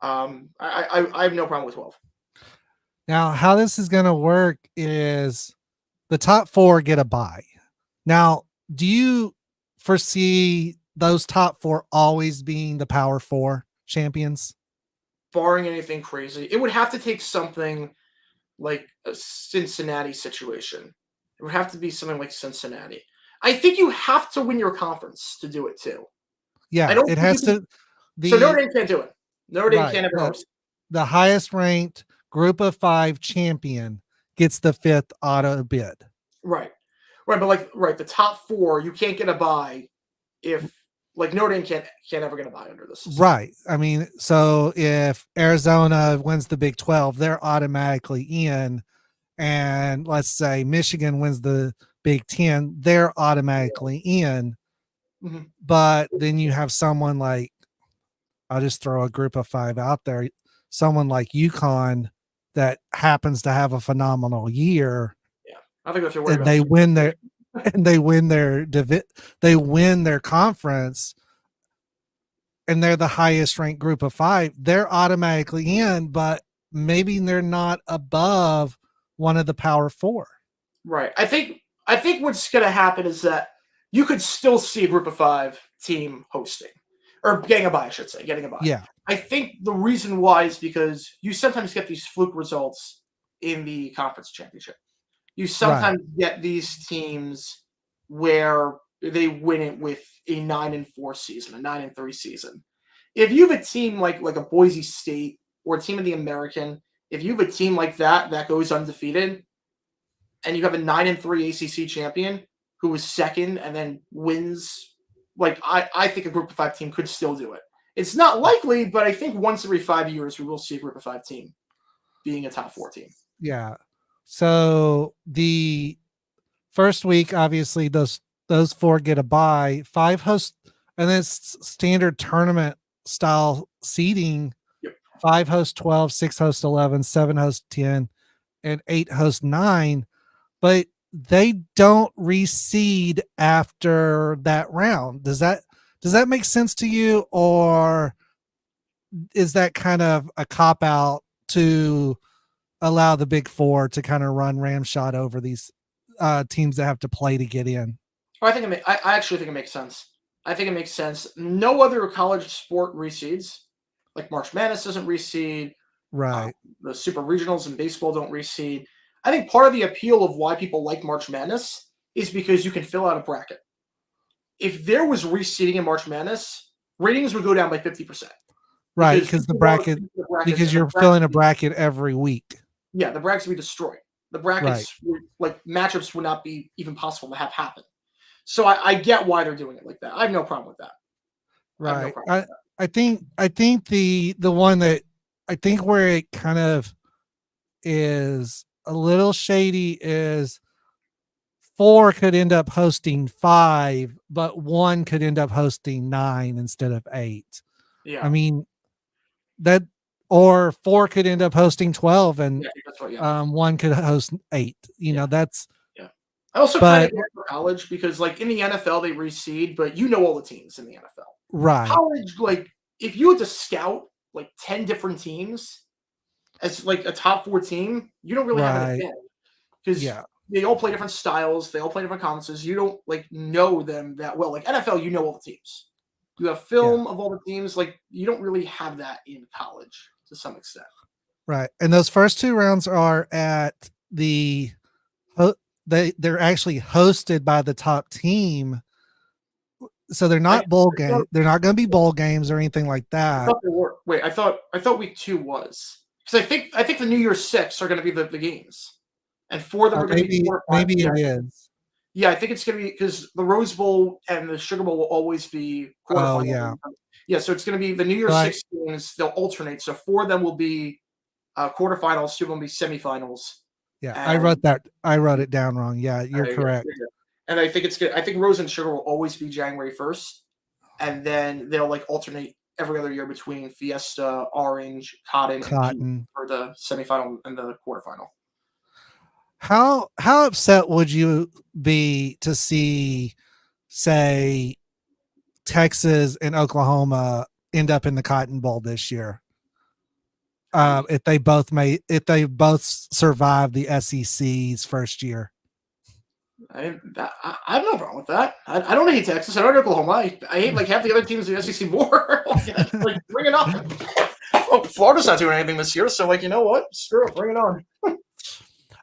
I have no problem with 12. Now, how this is going to work is the top 4 get a bye. Now, do you foresee those top 4 always being the Power 4 champions? Barring anything crazy, it would have to take something like a Cincinnati situation. It would have to be something like Cincinnati. I think you have to win your conference to do it too. I Yeah, don't it think you has can. to So Notre the Dame can't do it. Notre Dame right. can't ever host. The highest ranked group of 5 champion gets the 5th auto bid. Right. Right, but the top 4, you can't get a bye if like Notre Dame can't ever get a bye under this system. Right. I mean, so if Arizona wins the Big 12, they're automatically in. And let's say Michigan wins the Big 10, they're automatically in. Mhm. But then you have someone like, I'll just throw a group of 5 out there, someone like UConn that happens to have a phenomenal year, Yeah. I think that's your worry and about. they win their conference, and they're the highest ranked group of 5, they're automatically in, but maybe they're not above one of the Power 4. Right. I think what's going to happen is that you could still see a group of 5 team hosting or getting a bye, I should say, getting a bye. Yeah. I think the reason why is because you sometimes get these fluke results in the conference championship. You sometimes get these teams where they win it with a 9-4 season, a 9-3 season. If you have a team like a Boise State or a team in the American, if you have a team like that goes undefeated, and you have a 9-3 ACC champion who is second and then wins, like I think a group of 5 team could still do it. It's not likely, but I think once every 5 years we will see a group of 5 team being a top 4 team. Yeah. So the first week, obviously, those 4 get a bye. 5 host, and then it's standard tournament style seating. Yep. 5 host 12, 6 host 11, 7 host 10, and 8 host 9. But they don't reseed after that round. Does that make sense to you, or is that kind of a cop out to allow the Big 4 to kind of run ramshot over these teams that have to play to get in? I actually think it makes sense. I think it makes sense. No other college sport reseeds. Like March Madness doesn't reseed. Right. The super regionals in baseball don't reseed. I think part of the appeal of why people like March Madness is because you can fill out a bracket. If there was reseeding in March Madness, ratings would go down by 50%. Right, because you're filling a bracket every week. Yeah, the brackets would be destroyed. The brackets, like matchups, would not be even possible to have happen. So I get why they're doing it like that. I have no problem with that. Right. I think the one that I think where it kind of is a little shady is 4 could end up hosting 5, but 1 could end up hosting 9 instead of 8. Yeah. I mean, that, or 4 could end up hosting 12, and one could host 8. You know, that's. Yeah. I also kind of get for college because, like, in the NFL they reseed, but you know all the teams in the NFL. Right. College, like, if you had to scout like 10 different teams as like a top 4 team, you don't really have an advantage because they all play different styles, they all play different conferences. You don't like know them that well. Like NFL, you know all the teams. You have film of all the teams. Like you don't really have that in college to some extent. Right. And those first 2 rounds are at the they're actually hosted by the top team. So they're not bowl games. They're not going to be bowl games or anything like that. I thought they were. Wait, I thought week 2 was, because I think the New Year's 6 are going to be the games, and 4 of them are going to be 4 or 5. Maybe it is. Yeah, I think it's going to be because the Rose Bowl and the Sugar Bowl will always be quarterfinals. Oh yeah. Yeah, so it's going to be the New Year's 6 games. They'll alternate. So 4 of them will be quarterfinals. 2 of them will be semifinals. Yeah, I wrote it down wrong. Yeah, you're correct. And I think it's good. I think Rose and Sugar will always be January 1st, and then they'll like alternate every other year between Fiesta, Orange, Cotton, and Peach for the semifinal and the quarterfinal. How upset would you be to see, say, Texas and Oklahoma end up in the Cotton Bowl this year? if they both survive the SEC's first year. I have no problem with that. I don't hate Texas. I don't hate Oklahoma. I hate like half the other teams in the SEC more. Like bring it on. Oh, Florida's not doing anything this year, so like you know what? Screw it, bring it on.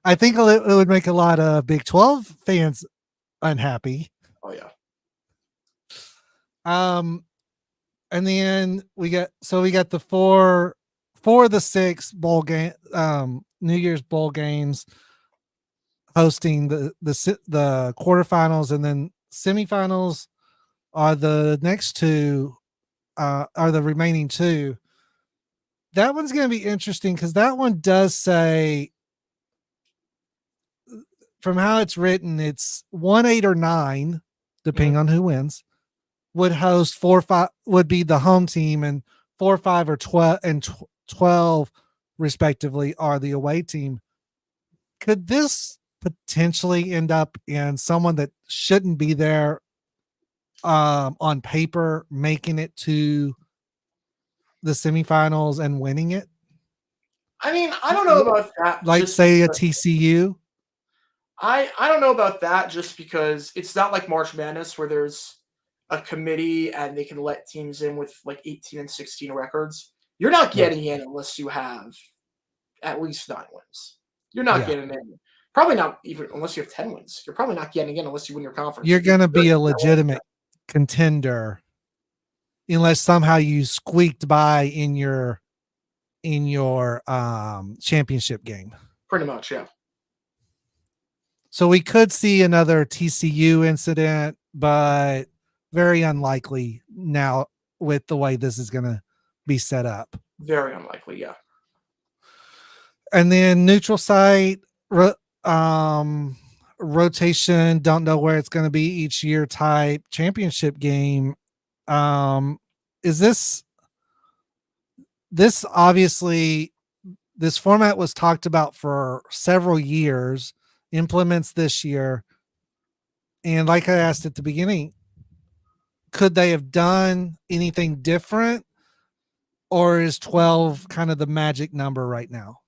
I think it would make a lot of Big 12 fans unhappy. Oh yeah. And then we got the four of the 6 bowl game, New Year's bowl games, hosting the quarterfinals, and then semifinals are the next 2, are the remaining 2. That one's going to be interesting because that one does say, from how it's written, it's 1, 8, or 9, depending on who wins, would host 4, 5 would be the home team, and 4, 5, or 12 and 12 respectively are the away team. Could this potentially end up in someone that shouldn't be there on paper making it to the semifinals and winning it? I mean, I don't know about that. Like say a TCU. I don't know about that just because it's not like March Madness where there's a committee and they can let teams in with like 18 and 16 records. You're not getting in unless you have at least 9 wins. You're not getting in. Probably not even unless you have 10 wins. You're probably not getting in unless you win your conference. You're going to be a legitimate contender unless somehow you squeaked by in your championship game. Pretty much, yeah. So we could see another TCU incident, but very unlikely now with the way this is going to be set up. Very unlikely, yeah. And then neutral site rotation, don't know where it's going to be each year type championship game. Is this obviously, this format was talked about for several years, implements this year. And like I asked at the beginning, could they have done anything different, or is 12 kind of the magic number right now?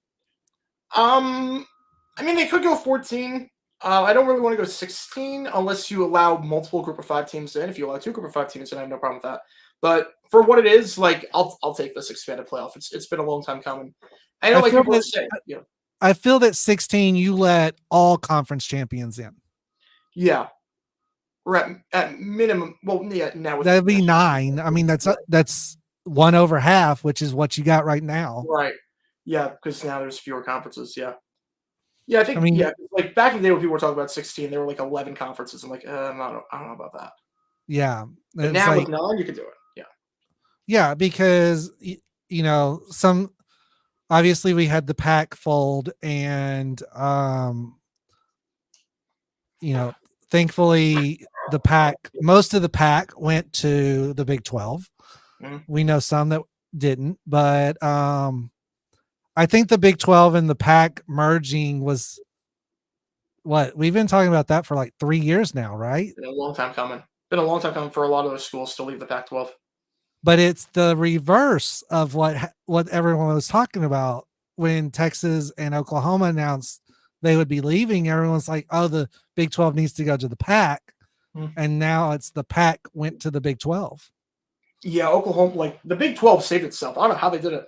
I mean, they could go 14. I don't really want to go 16 unless you allow multiple group of 5 teams in. If you allow 2 group of 5 teams in, I have no problem with that. But for what it is, like I'll take this expanded playoff. It's been a long time coming. I know, like people say, yeah. I feel that 16 you let all conference champions in. Yeah. We're at minimum. Well, yeah, now that'd be 9. I mean, that's 1 over half, which is what you got right now. Right. Yeah, because now there's fewer conferences. Yeah. Yeah, I think like back in the day when people were talking about 16, there were like 11 conferences. I'm like, I don't know about that. Yeah. But now like, with 9, you can do it. Yeah. Yeah, because some obviously we had the Pac fold, and thankfully the Pac, most of the Pac went to the Big 12. We know some that didn't, but I think the Big 12 and the Pac merging was what we've been talking about that for like 3 years now, right? Been a long time coming. Been a long time coming for a lot of those schools to leave the Pac-12. But it's the reverse of what everyone was talking about when Texas and Oklahoma announced they would be leaving. Everyone's like, "Oh, the Big 12 needs to go to the Pac," and now it's the Pac went to the Big 12. Yeah, Oklahoma, like the Big 12 saved itself. I don't know how they did it.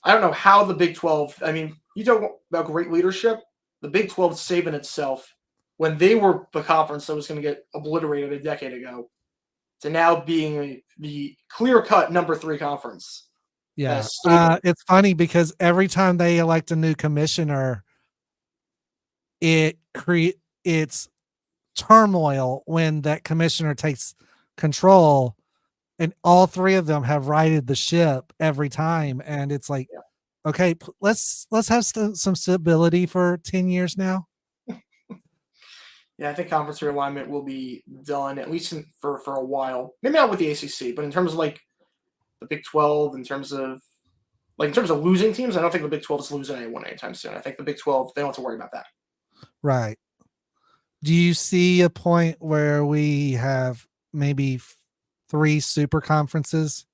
I don't know how the Big 12, I mean, you talk about great leadership. The Big 12 saving itself when they were the conference that was going to get obliterated a decade ago to now being the clear-cut number 3 conference. Yeah. It's funny because every time they elect a new commissioner, it's turmoil when that commissioner takes control. And all 3 of them have righted the ship every time, and it's like, okay, let's have some stability for 10 years now. Yeah, I think conference realignment will be done at least for a while. Maybe not with the ACC, but in terms of like the Big 12, in terms of losing teams, I don't think the Big 12 is losing anyone anytime soon. I think the Big 12, they don't have to worry about that. Right. Do you see a point where we have maybe 3 super conferences?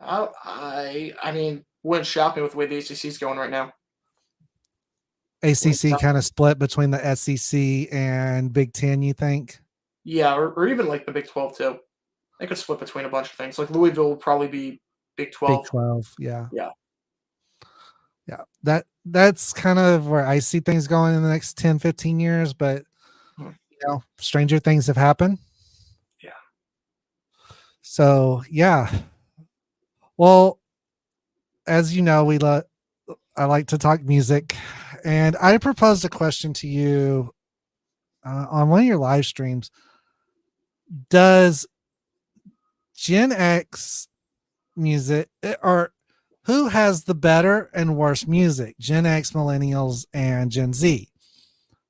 I mean, wouldn't shock me with the way the ACC is going right now. Wouldn't ACC shock kind me. of split between the SEC and Big Ten, you think? Yeah, or even like the Big 12 too. They could split between a bunch of things. Like Louisville would probably be Big Big 12. 12, yeah. Yeah. Yeah. That's kind of where I see things going in the next 10, 15 years, but Hmm. stranger things have happened. Yeah. So, yeah. Well, as you know, I like to talk music, and I proposed a question to you on one of your live streams. Does Gen X music or who has the better and worse music? Gen X, millennials, and Gen Z.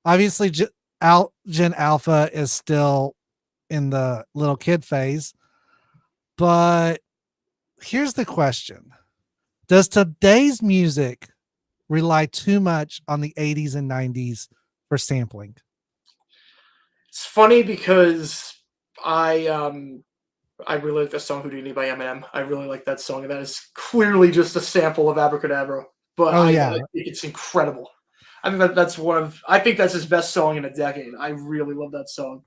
Obviously, Gen Alpha is still in the little kid phase, but here's the question: does today's music rely too much on the 80s and 90s for sampling? It's funny because I really like the song Houdini by Eminem. I really like that song, and that is clearly just a sample of Abracadabra. But Oh I yeah, think it's incredible. I think that's I think that's his best song in a decade. I really love that song.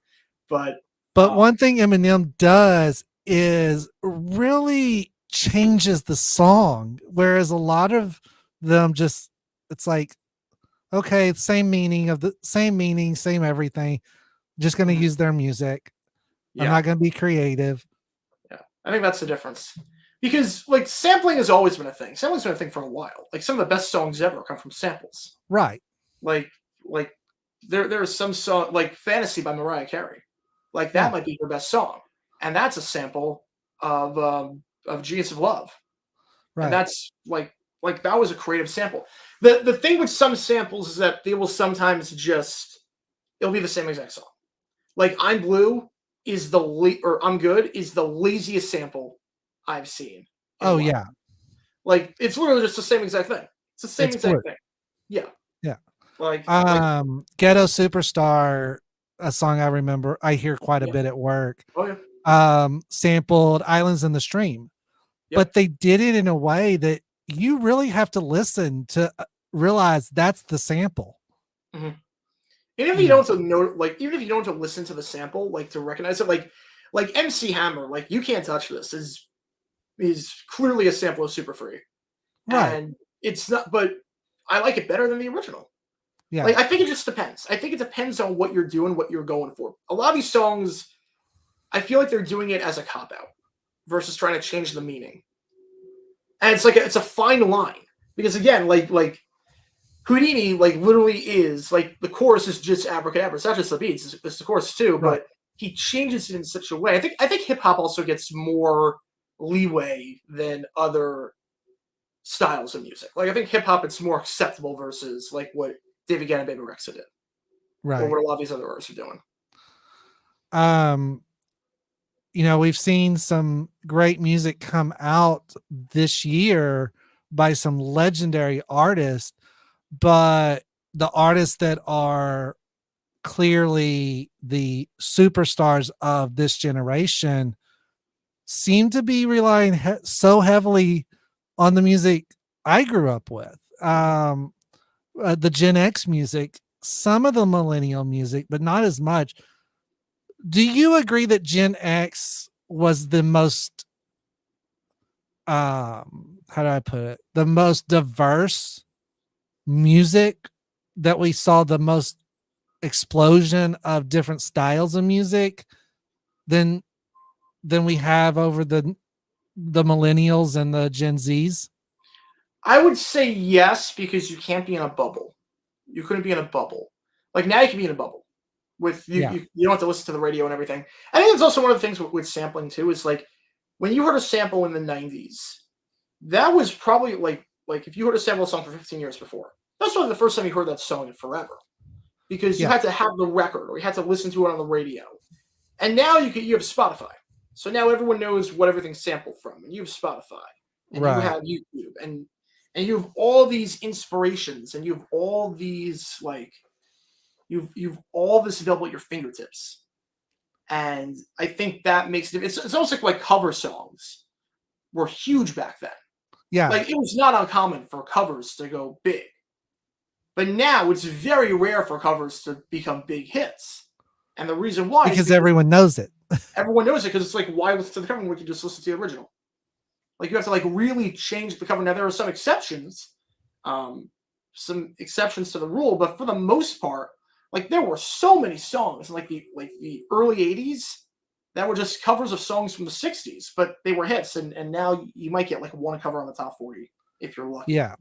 But but um, one thing Eminem does is really changes the song, whereas a lot of them just it's like okay, same meaning, same everything. Just going to mhm, use their music. I'm yeah, not going to be creative. yeah, I think that's the difference. Because like sampling has always been a thing. Sampling's been a thing for a while. Like some of the best songs ever come from samples. Right. Like like there is some song like Fantasy by Mariah Carey. Like that Yeah. might be her best song. And that's a sample of Genius of Love. And Right. that's like that was a creative sample. The thing with some samples is that they will sometimes just it'll be the same exact song. Like I'm Blue is or I'm Good is the laziest sample I've seen in a Oh while. yeah. Like it's literally just the same exact thing. It's the same It's blue. exact thing. Yeah. Yeah. Like Ghetto Superstar, a song I hear quite a yeah. bit at work. Oh yeah. Sampled Islands in the Stream, Yep. but they did it in a way that you really have to listen to realize that's the sample. Mhm. Even if You you know. don't know, like even if you don't listen to the sample, like to recognize it, like MC Hammer, like you can't touch this is clearly a sample of Super Free, Right. and it's not. But I like it better than the original. Yeah. Like I think it just depends. I think it depends on what you're doing, what you're going for. A lot of these songs, I feel like they're doing it as a cop out versus trying to change the meaning, and it's like it's a fine line because again, like Houdini, like literally is like the chorus is just abracadabra. It's not just the beats; it's the chorus too. Right. But he changes it in such a way. I think hip hop also gets more leeway than other styles of music. Like I think hip hop it's more acceptable versus like what David Guetta and Baby Rexha did, or Right. what a lot of these other artists are doing. Um, we've seen some great music come out this year by some legendary artists, but the artists that are clearly the superstars of this generation seem to be relying so heavily on the music I grew up with. The Gen X music, some of the millennial music, but not as much. Do you agree that Gen X was the most how do I put it? The most diverse music that we saw the most explosion of different styles of music than we have over the millennials and the Gen Zs? I would say yes because you can't be in a bubble. You couldn't be in a bubble. Like now you can be in a bubble with Yeah. you don't have to listen to the radio and everything. I think it's also one of the things with sampling too is like when you heard a sample in the 90s, that was probably like if you heard a sample song for 15 years before, that's probably the first time you heard that song in forever. Because you Yeah. had to have the record or you had to listen to it on the radio. And now you have Spotify. So now everyone knows what everything's sampled from. And you have Spotify and you Right. have YouTube and you have all these inspirations and you have all these like you've all this available at your fingertips. And I think that makes it it's almost like cover songs. were huge back then. Yeah. Like, it was not uncommon for covers to go big. But now it's very rare for covers to become big hits. And the reason why because everyone knows it. Everyone knows it because it's like, why listen to the cover when we can just listen to the original? Like, you have to like really change the cover. Now there are some exceptions to the rule, but for the most part, like there were so many songs in like the early 80s that were just covers of songs from the 60s, but they were hits, and now you might get like one cover on the top 40 if you're lucky. Yeah.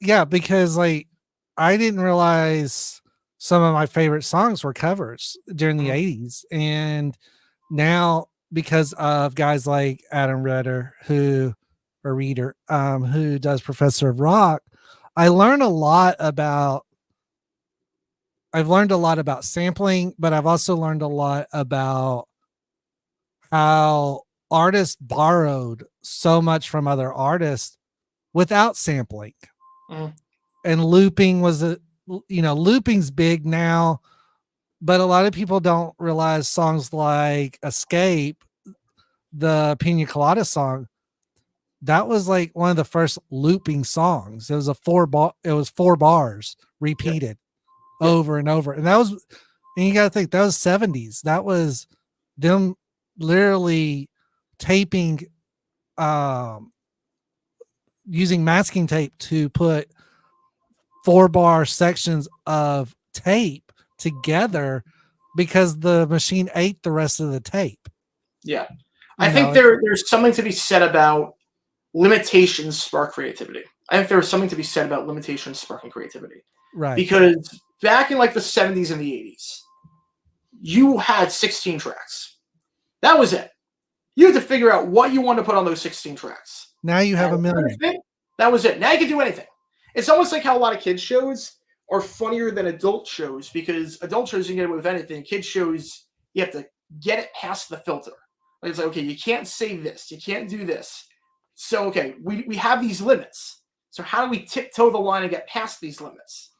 Yeah, because like I didn't realize some of my favorite songs were covers during the 80s. And now because of guys like Adam Ritter who does Professor of Rock, I've learned a lot about sampling, but I've also learned a lot about how artists borrowed so much from other artists without sampling. And looping looping's big now, but a lot of people don't realize songs like Escape, the Pina Colada song, that was like one of the first looping songs. It was four bars repeated over and over. And you got to think that was 70s. That was them literally taping, using masking tape to put 4-bar sections of tape together because the machine ate the rest of the tape. Yeah. I think there's something to be said about limitations spark creativity. I think there's something to be said about limitations sparking creativity. Right. Because back in like the 70s and the 80s, you had 16 tracks. That was it. You had to figure out what you wanted to put on those 16 tracks. Now you have a million. That was it. Now you can do anything. It's almost like how a lot of kids shows are funnier than adult shows, because adult shows you can get away with anything. Kids shows, you have to get it past the filter. Like, it's like, okay, you can't say this. You can't do this. So, okay, we have these limits. So how do we tiptoe the line and get past these limits?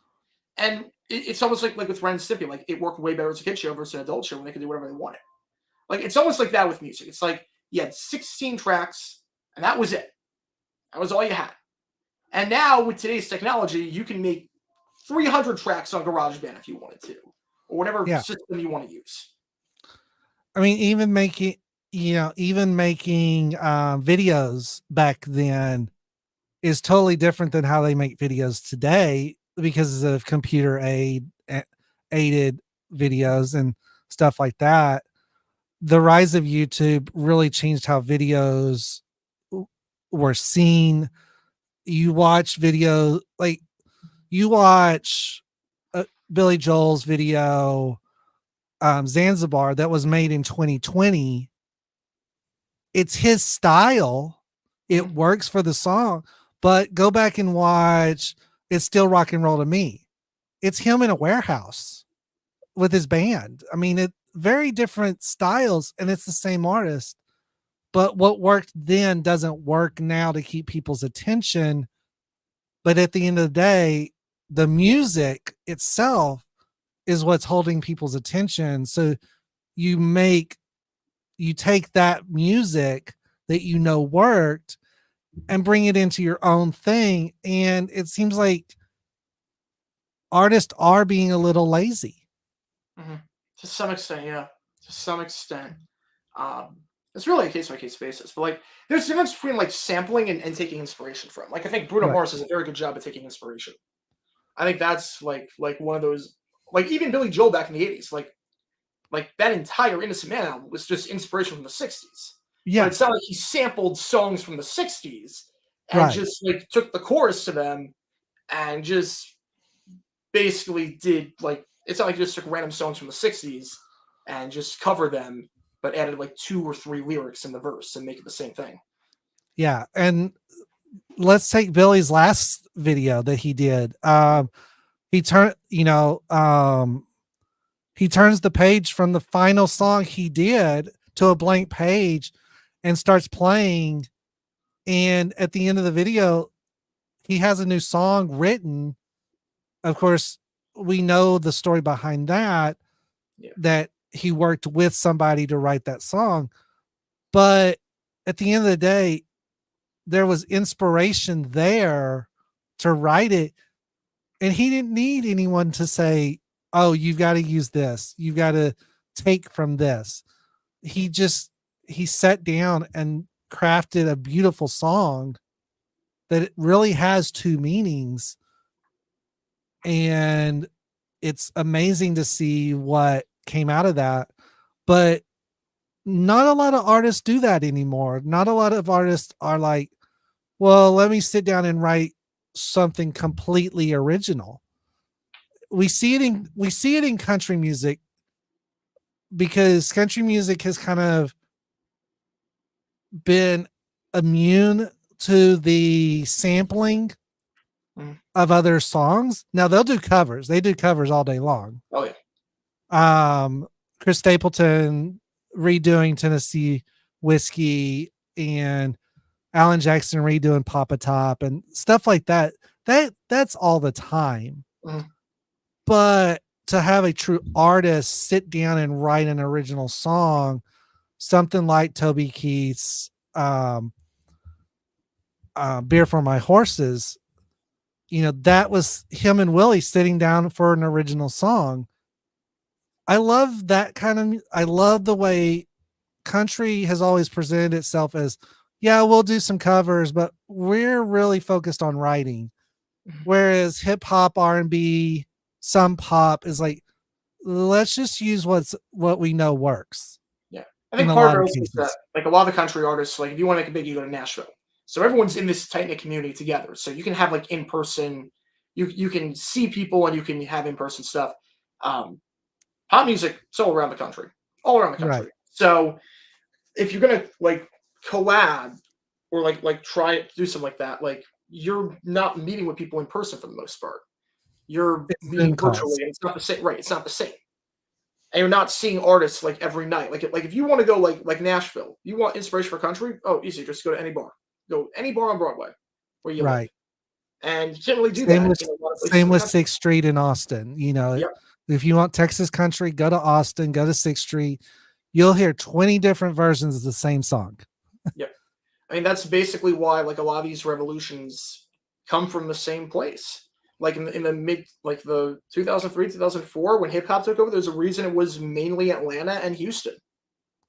And it's almost like with Ren and Stimpy. Like, it worked way better as a kid show versus an adult show when they could do whatever they wanted. Like, it's almost like that with music. It's like you had 16 tracks, and that was it. That was all you had. And now with today's technology, you can make 300 tracks on GarageBand if you wanted to, or whatever system you want to use. I mean, even making videos back then is totally different than how they make videos today because of computer aided videos and stuff like that. The rise of YouTube really changed how videos were seen. You watch video, like you watch Billy Joel's video, Zanzibar, that was made in 2020. It's his style. It works for the song, but go back and watch It's Still Rock and Roll to Me. It's him in a warehouse with his band. I mean, it very different styles, and it's the same artist. But what worked then doesn't work now to keep people's attention. But at the end of the day, the music itself is what's holding people's attention. So you take that music that you know worked and bring it into your own thing. And it seems like artists are being a little lazy. Mm-hmm. To some extent, yeah. To some extent. It's really a case-by-case basis. But like, there's a difference between like sampling and taking inspiration from. Like, I think Bruno Mars does a very good job at taking inspiration. I think that's like one of those, like even Billy Joel back in the 80s, like that entire Innocent Man album was just inspiration from the 60s. Yeah. But it's not like he sampled songs from the 60s and just like took the chorus to them and just basically did like, it's not like he just took random songs from the 60s and just covered them, but added like 2 or 3 lyrics in the verse and make it the same thing. Yeah. And let's take Billy's last video that he did. He turns the page from the final song he did to a blank page and starts playing. And at the end of the video, he has a new song written. Of course, we know the story behind that, that he worked with somebody to write that song. But at the end of the day, there was inspiration there to write it. And he didn't need anyone to say, oh, you've got to use this. You've got to take from this. He sat down and crafted a beautiful song that it really has two meanings. And it's amazing to see what came out of that. But not a lot of artists do that anymore. Not a lot of artists are like, well, let me sit down and write something completely original. We see it in country music, because country music has kind of been immune to the sampling of other songs. Now they'll do covers. They do covers all day long. Oh yeah. Chris Stapleton redoing Tennessee Whiskey, and Alan Jackson redoing Papa Top and stuff like that. That's all the time. But to have a true artist sit down and write an original song, something like Toby Keith's Beer for My Horses, that was him and Willie sitting down for an original song. I love that I love the way country has always presented itself as, yeah, we'll do some covers, but we're really focused on writing. Whereas hip hop, R&B, some pop is like, let's just use what we know works. Yeah. I think part of it is that, like, a lot of the country artists, like, if you want to make a big, you go to Nashville. So everyone's in this tight-knit community together. So you can have, like, in-person, you can see people and you can have in-person stuff. Pop music, it's all around the country. All around the country. Right. So if you're going to, like, collab or, like try to do something like that, like, you're not meeting with people in person for the most part. You're meeting virtually, and it's not the same. Right, it's not the same. And you're not seeing artists, like, every night. Like if you want to go like Nashville, you want inspiration for country, oh, easy, just go to any bar. Go any bar on Broadway where you live. And you can't really do that. Same with 6th Street in Austin. If you want Texas country, go to Austin, go to 6th Street. You'll hear 20 different versions of the same song. Yeah. I mean, that's basically why, like, a lot of these revolutions come from the same place. Like in the mid, like the 2003, 2004, when hip hop took over, there's a reason it was mainly Atlanta and Houston.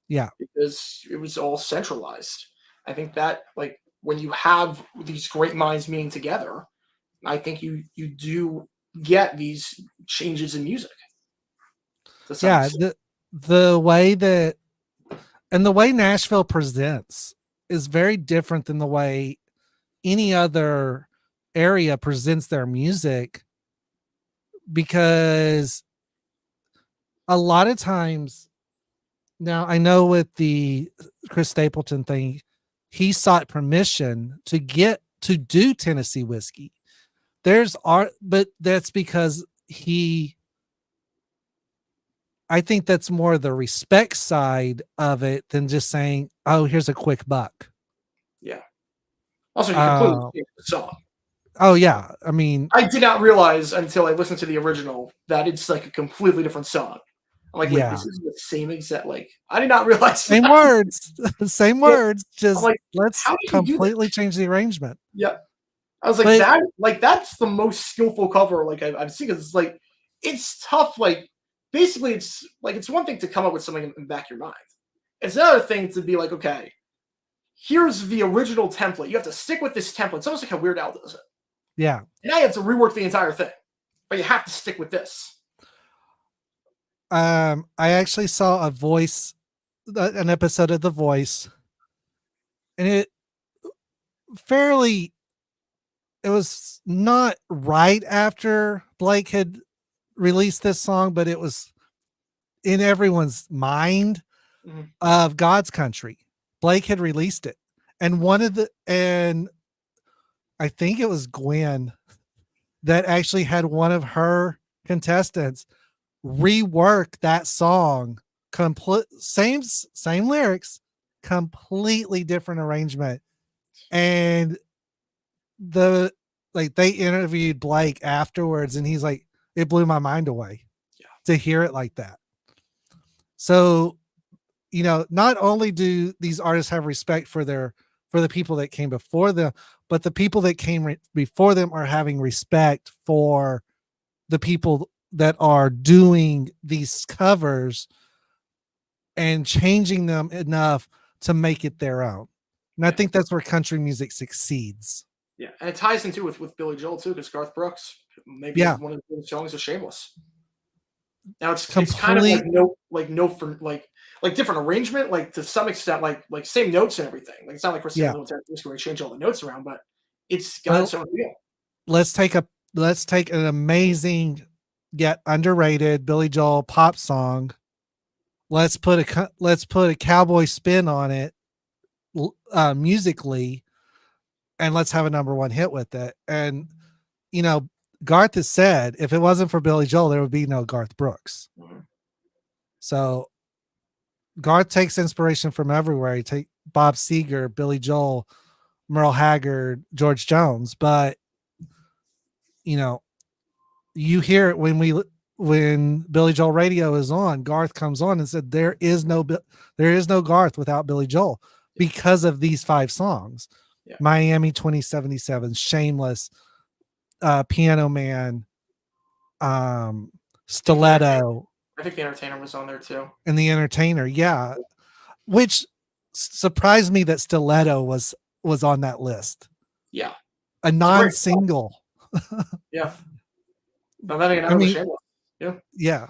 Yeah. Because it was all centralized. I think that, like, when you have these great minds meeting together, I think you do get these changes in music. Yeah. The way that, and the way Nashville presents is very different than the way any other area presents their music, because a lot of times now, I know with the Chris Stapleton thing, he sought permission to do Tennessee Whiskey. There's art, but that's because I think that's more the respect side of it than just saying, oh, here's a quick buck. Yeah. Also, you completely change the song. Oh, yeah. I mean, I did not realize until I listened to the original that it's like a completely different song. I'm like, wait, this is the same exact, like, I did not realize same words, same words. Just like, let's completely change the arrangement. Yeah. I was like, that's the most skillful cover, like, I've seen, because it's like, it's tough. Like, basically, it's like, it's one thing to come up with something in the back of your mind. It's another thing to be like, okay, here's the original template. You have to stick with this template. It's almost like how Weird Al does it. Yeah. And now you have to rework the entire thing, but you have to stick with this. I actually saw an episode of The Voice, and it was not right after Blake had released this song, but it was in everyone's mind of God's Country. Blake had released it, and I think it was Gwen that actually had one of her contestants rework that song, same lyrics, completely different arrangement. And they interviewed Blake afterwards, and he's like, it blew my mind away to hear it like that. So not only do these artists have respect for the people that came before them, but the people that came before them are having respect for the people that are doing these covers and changing them enough to make it their own. And I think that's where country music succeeds. Yeah, and it ties into with Billy Joel too, because Garth Brooks, maybe one of the songs is "Shameless." Now it's kind of like different arrangement, like to some extent, like same notes and everything. Like it's not like we're seeing Little Texas where we change all the notes around, but it's got its own feel. Let's take an amazing yet underrated Billy Joel pop song. Let's put a cowboy spin on it musically, and let's have a number one hit with it. And Garth has said if it wasn't for Billy Joel, there would be no Garth Brooks. Mhm. So Garth takes inspiration from everywhere. He take Bob Seger, Billy Joel, Merle Haggard, George Jones, but you hear it when Billy Joel radio is on. Garth comes on and said there is no Garth without Billy Joel because of these 5 songs. Yeah. Miami 2077, Shameless, Piano Man, Stiletto. I think The Entertainer was on there too. And The Entertainer, yeah. Which surprised me that Stiletto was on that list. Yeah. A non-single. Yeah. Shameless. Yeah. Yeah.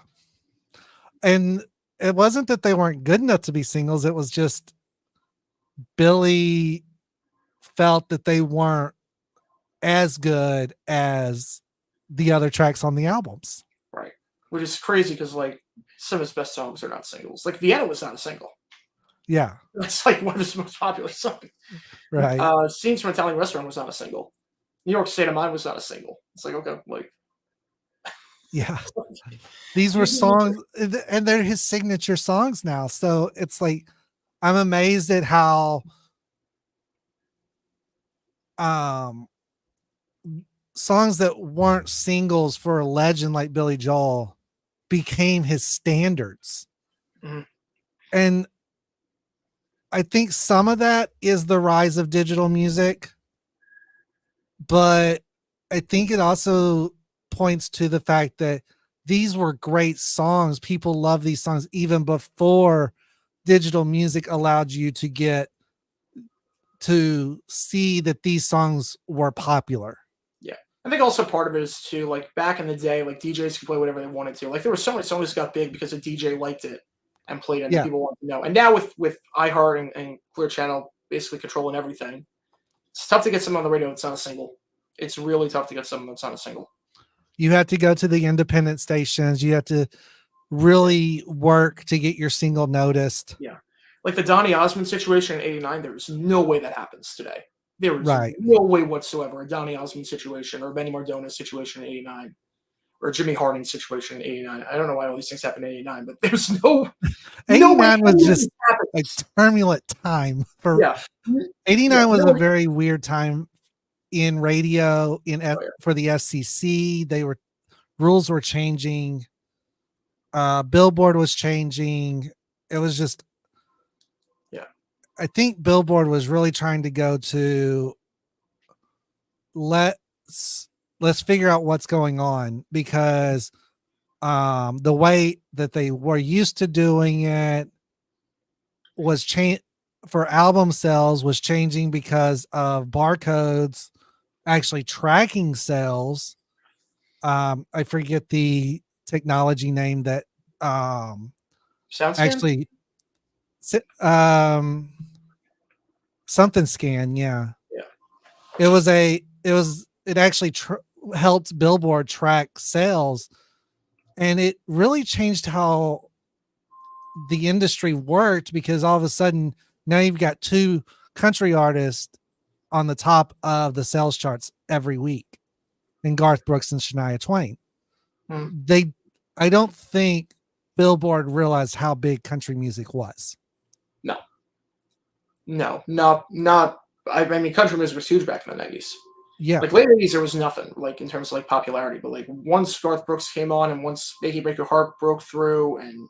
And it wasn't that they weren't good enough to be singles. It was just Billy felt that they weren't as good as the other tracks on the albums. Right. Which is crazy because like some of his best songs are not singles. Like Vienna was not a single. Yeah. That's like one of his most popular songs. Right. Scenes from an Italian Restaurant was not a single. New York State of Mind was not a single. It's like, okay, like yeah. These were songs, and they're his signature songs now. So it's like I'm amazed at how songs that weren't singles for a legend like Billy Joel became his standards. Mm-hmm. And I think some of that is the rise of digital music, but I think it also points to the fact that these were great songs. People love these songs even before digital music allowed you to get to see that these songs were popular. Yeah. I think also part of it is too, like back in the day, like DJs could play whatever they wanted to. Like there were so many songs that got big because a DJ liked it and played it and people wanted to know. And now with iHeart and Clear Channel basically controlling everything, it's tough to get something on the radio that's not a single. It's really tough to get something that's not a single. You have to go to the independent stations. You have to really work to get your single noticed. Yeah. Like the Donny Osmond situation in '89, there is no way that happens today. There is no way whatsoever a Donny Osmond situation or a Benny Mardones situation in '89 or a Jimmy Harding situation in '89. I don't know why all these things happened in '89, but there's no 89 was just a turbulent time for 89 was a very weird time in radio for the FCC. Rules were changing. Billboard was changing. It was just I think Billboard was really trying to go to let's figure out what's going on, because the way that they were used to doing it was for album sales was changing because of barcodes actually tracking sales. I forget the technology name that actually something scan. It actually helped Billboard track sales, and it really changed how the industry worked, because all of a sudden now you've got 2 country artists on the top of the sales charts every week, and Garth Brooks and Shania Twain. I don't think Billboard realized how big country music was. No, not. I mean, country music was huge back in the '90s. Yeah, like late '80s, there was nothing like in terms of like popularity. But like once Garth Brooks came on, and once "Make You Break Your Heart" broke through, and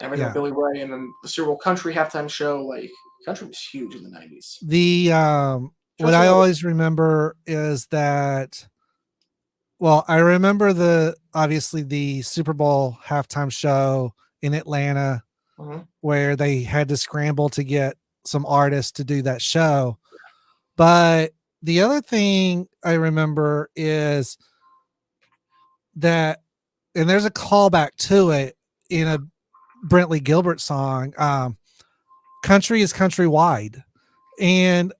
Everything with Billy Ray, and then the Super Bowl country halftime show. Like country was huge in the 90s. What I always remember is that, well, I remember obviously the Super Bowl halftime show in Atlanta, where they had to scramble to get some artists to do that show. But the other thing I remember is that, and there's a callback to it in a Brentley Gilbert song, country is countrywide. And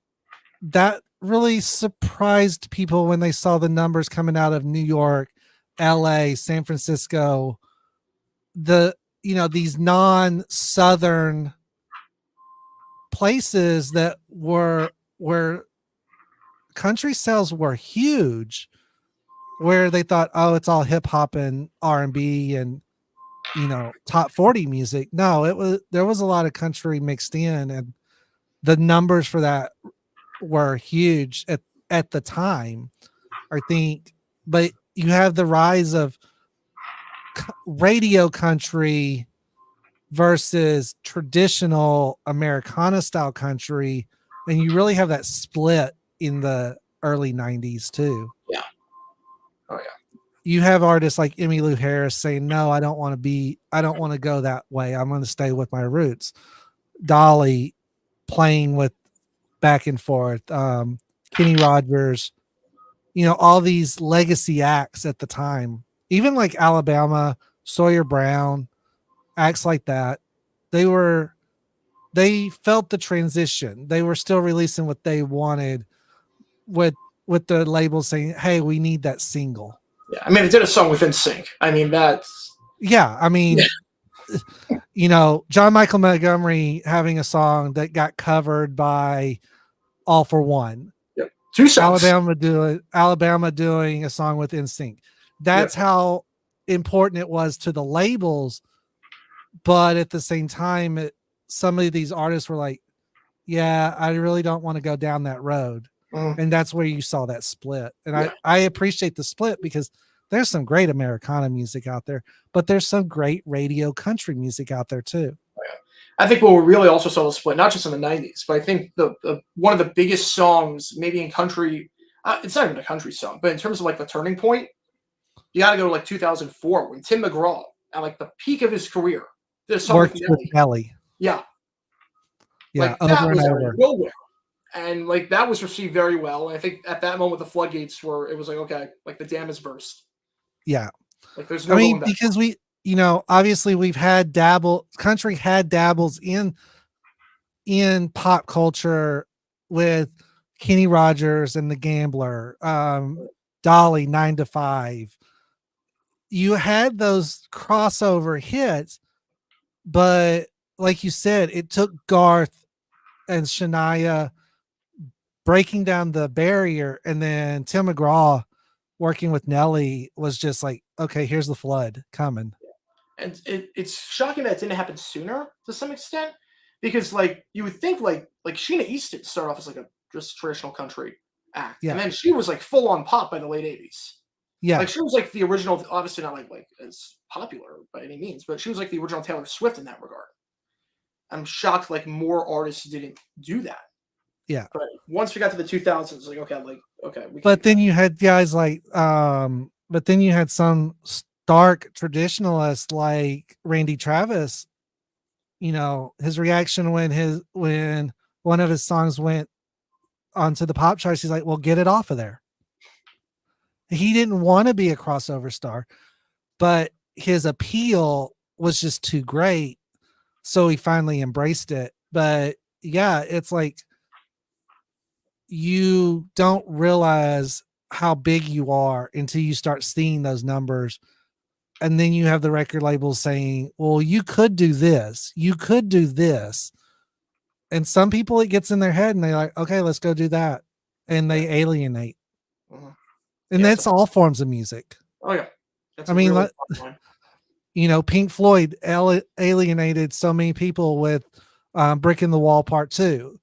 that really surprised people when they saw the numbers coming out of New York, LA, San Francisco, these non-Southern places that were where country sales were huge, where they thought, oh, it's all hip hop and R&B and top 40 music. No, there was a lot of country mixed in, and the numbers for that were huge at the time, I think. But you have the rise of radio country versus traditional Americana style country, and you really have that split in the early 90s too. Yeah. Oh yeah. You have artists like Emmylou Harris saying, no, I don't want to go that way. I'm going to stay with my roots. Dolly playing with back and forth. Kenny Rogers, all these legacy acts at the time, even like Alabama, Sawyer Brown, acts like that. They felt the transition. They were still releasing what they wanted with the label saying, hey, we need that single. Yeah, I mean, it did a song with NSYNC. I mean, that's... Yeah, I mean, John Michael Montgomery having a song that got covered by All for One. Yep. 2 songs. Alabama doing a song with NSYNC. That's how important it was to the labels. But at the same time, some of these artists were like, yeah, I really don't want to go down that road. And that's where you saw that split. And I appreciate the split, because there's some great Americana music out there, but there's some great radio country music out there too. I think what we really also saw the split, not just in the 90s, but I think the one of the biggest songs maybe in country, it's not even a country song, but in terms of like the turning point, you got to go to like 2004 when Tim McGraw, at like the peak of his career, did a song with Nelly. Yeah. Yeah. Like, that was nowhere. And like that was received very well. And I think at that moment the floodgates were, it was like, okay, like the dam is burst. Yeah. Like there's no going back. Because we, obviously we've had country had dabbles in pop culture with Kenny Rogers and The Gambler, Dolly, 9 to 5. You had those crossover hits, but like you said, it took Garth and Shania breaking down the barrier, and then Tim McGraw working with Nelly was just like, okay, here's the flood coming. And it's shocking that it didn't happen sooner to some extent, because like you would think like Sheena Easton started off as like a just traditional country act, and then she was like full on pop by the late 80s. Yeah, like she was like the original, obviously not like as popular by any means, but she was like the original Taylor Swift in that regard. I'm shocked like more artists didn't do that. Yeah. But once we got to the 2000s, like, okay. But then you had guys like, but then you had some stark traditionalists like Randy Travis, his reaction when one of his songs went onto the pop charts, he's like, well, get it off of there. He didn't want to be a crossover star, but his appeal was just too great. So he finally embraced it. But yeah, it's like, you don't realize how big you are until you start seeing those numbers. And then you have the record labels saying, well, you could do this. You could do this. And some people, it gets in their head and they're like, okay, let's go do that. And they alienate. And that's all forms of music. Oh yeah. I mean, Pink Floyd alienated so many people with Brick in the Wall Part 2.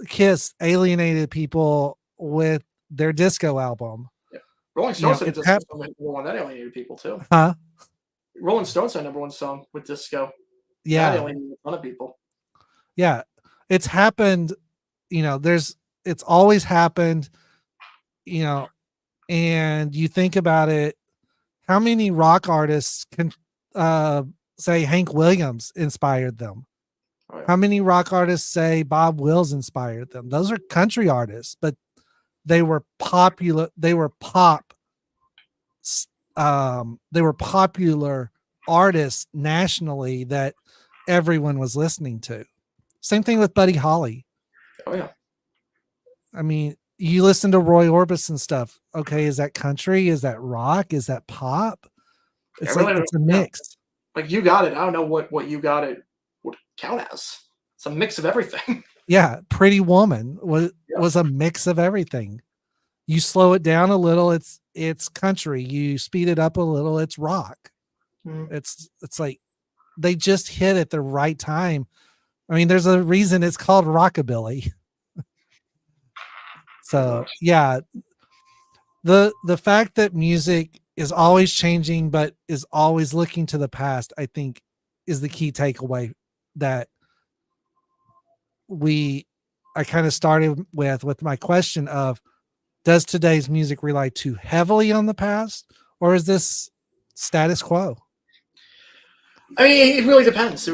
Kiss alienated people with their disco album. Yeah. Rolling Stones had number one that alienated people too. Huh? Rolling Stones had number one song with disco. Yeah. That alienated a ton of people. Yeah. It's happened, it's always happened, and you think about it, how many rock artists can say Hank Williams inspired them? Oh, yeah. How many rock artists say Bob Wills inspired them? Those are country artists, but they were popular. They were popular artists nationally that everyone was listening to. Same thing with Buddy Holly. Oh yeah. I mean, you listen to Roy Orbison stuff. Okay, is that country? Is that rock? Is that pop? It's it's a mix. Like You Got It. I don't know what You Got It would count as. It's a mix of everything. Yeah, Pretty Woman was a mix of everything. You slow it down a little, it's country. You speed it up a little, it's rock. Mm-hmm. It's like they just hit at the right time. I mean, there's a reason it's called rockabilly. So yeah, the fact that music is always changing but is always looking to the past, I think, is the key takeaway that I kind of started with my question of, does today's music rely too heavily on the past, or is this status quo? I mean, it really depends.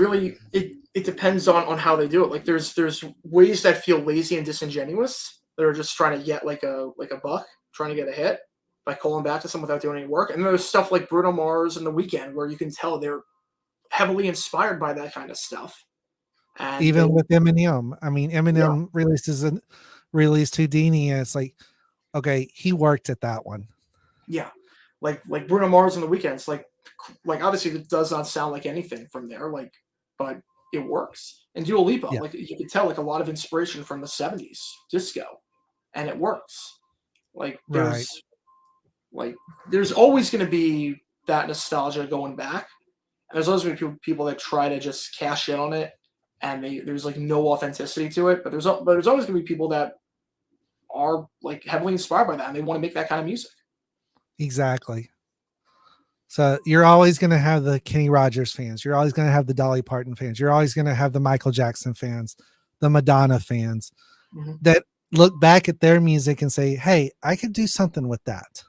It depends on how they do it. Like there's ways that feel lazy and disingenuous. They're just trying to get like a buck, trying to get a hit by calling back to someone without doing any work. And there's stuff like Bruno Mars and The Weeknd where you can tell they're heavily inspired by that kind of stuff. And even with Eminem, I mean, Eminem released Houdini, and it's like, okay, he worked at that one. Yeah, like Bruno Mars and The Weeknd. It's like obviously it does not sound like anything from there, but it works. And Dua Lipa, like you can tell, like a lot of inspiration from the '70s disco, and it works. Like there's always going to be that nostalgia going back, and there's always going to be people that try to just cash in on it, and there's like no authenticity to it. But there's always going to be people that are like heavily inspired by that, and they want to make that kind of music. Exactly. So you're always going to have the Kenny Rogers fans. You're always going to have the Dolly Parton fans. You're always going to have the Michael Jackson fans, the Madonna fans that look back at their music and say, hey, I could do something with that.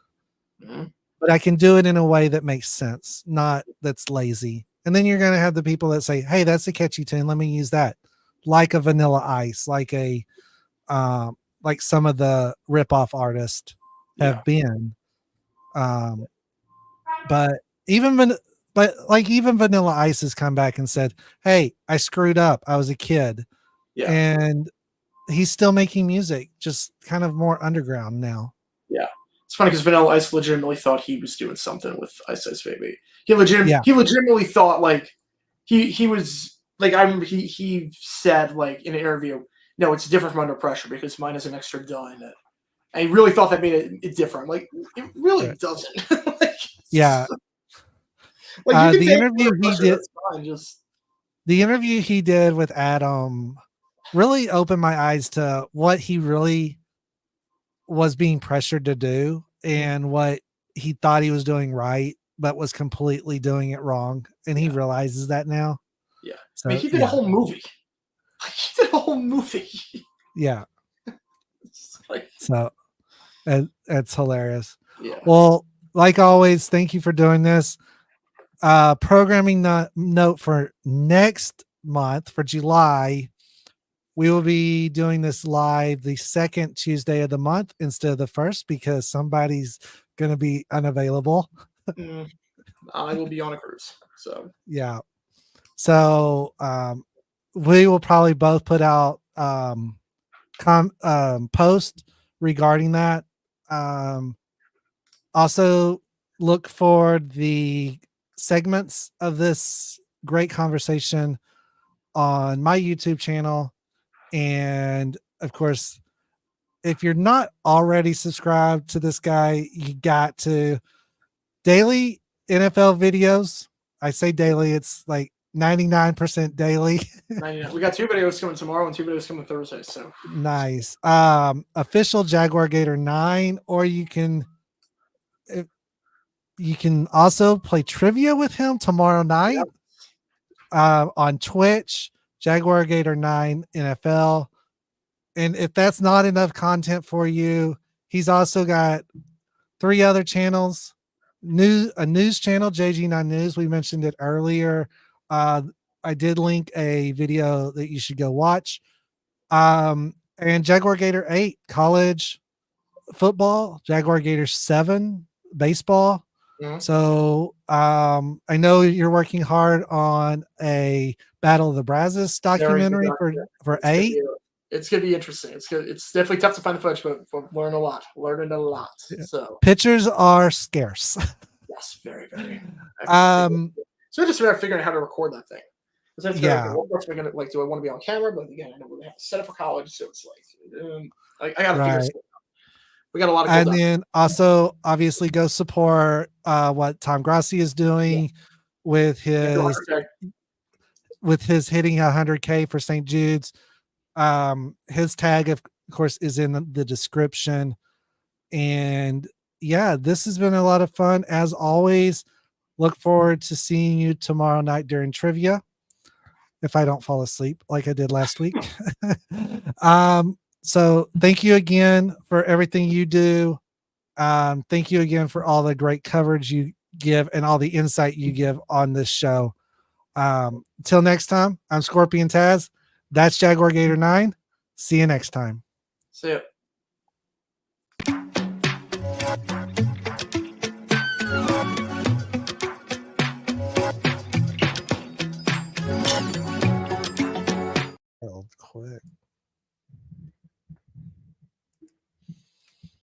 But I can do it in a way that makes sense, not that's lazy. And then you're going to have the people that say, hey, that's a catchy tune. Let me use that. Like a Vanilla Ice, like some of the ripoff artists have been. But even Vanilla Ice has come back and said, hey, I screwed up. I was a kid. Yeah. And he's still making music, just kind of more underground now. Yeah. It's funny because Vanilla Ice legitimately thought he was doing something with Ice Ice Baby. He legitimately thought like he was like, I remember he said like in an interview, no, it's different from Under Pressure because mine has an extra duh in it. And he really thought that made it different. Like it really doesn't. Yeah. Like the interview he did with Adam really opened my eyes to what he really was being pressured to do and what he thought he was doing right, but was completely doing it wrong. And he realizes that now. Yeah. So, I mean, he did a whole movie. He did a whole movie. Yeah. So it's hilarious. Yeah. Well, like always, thank you for doing this. Programming note for next month, for July, we will be doing this live the second Tuesday of the month instead of the first because somebody's going to be unavailable. I will be on a cruise. So yeah. So we will probably both put out post regarding that. Also look for the segments of this great conversation on my YouTube channel. And of course, if you're not already subscribed to this guy, you got to. Daily NFL videos. I say daily, it's like 99% daily. We got 2 videos coming tomorrow and 2 videos coming Thursday. So nice. Official JaguarGator9, or you can also play trivia with him tomorrow night. on Twitch, JaguarGator9 NFL. And if that's not enough content for you, he's also got 3 other channels. A news channel, JG9 News. We mentioned it earlier. I did link a video that you should go watch. And JaguarGator8 college football, JaguarGator7 baseball. Mhm. So I know you're working hard on a Battle of the Brazos documentary for 8. It's gonna be interesting. It's definitely tough to find the footage, but learning a lot. Yeah. So Pictures are scarce. yes, very, very. So just about figuring out how to record that thing. Yeah. What parts am I gonna like? Do I want to be on camera? But again, I know we're gonna have to set up for college, so it's like I gotta figure Right. it out. We got a lot of And then also obviously go support what Tom Grassi is doing with his hitting 100K for Saint Jude's. His tag of course is in the description. And yeah, this has been a lot of fun as always. Look forward to seeing you tomorrow night during trivia, if I don't fall asleep like I did last week. So thank you again for everything you do. Thank you again for all the great coverage you give and all the insight you give on this show. Till next time, I'm Scorpion Tazz. That's JaguarGator9. See you next time. See ya. Oh, quick.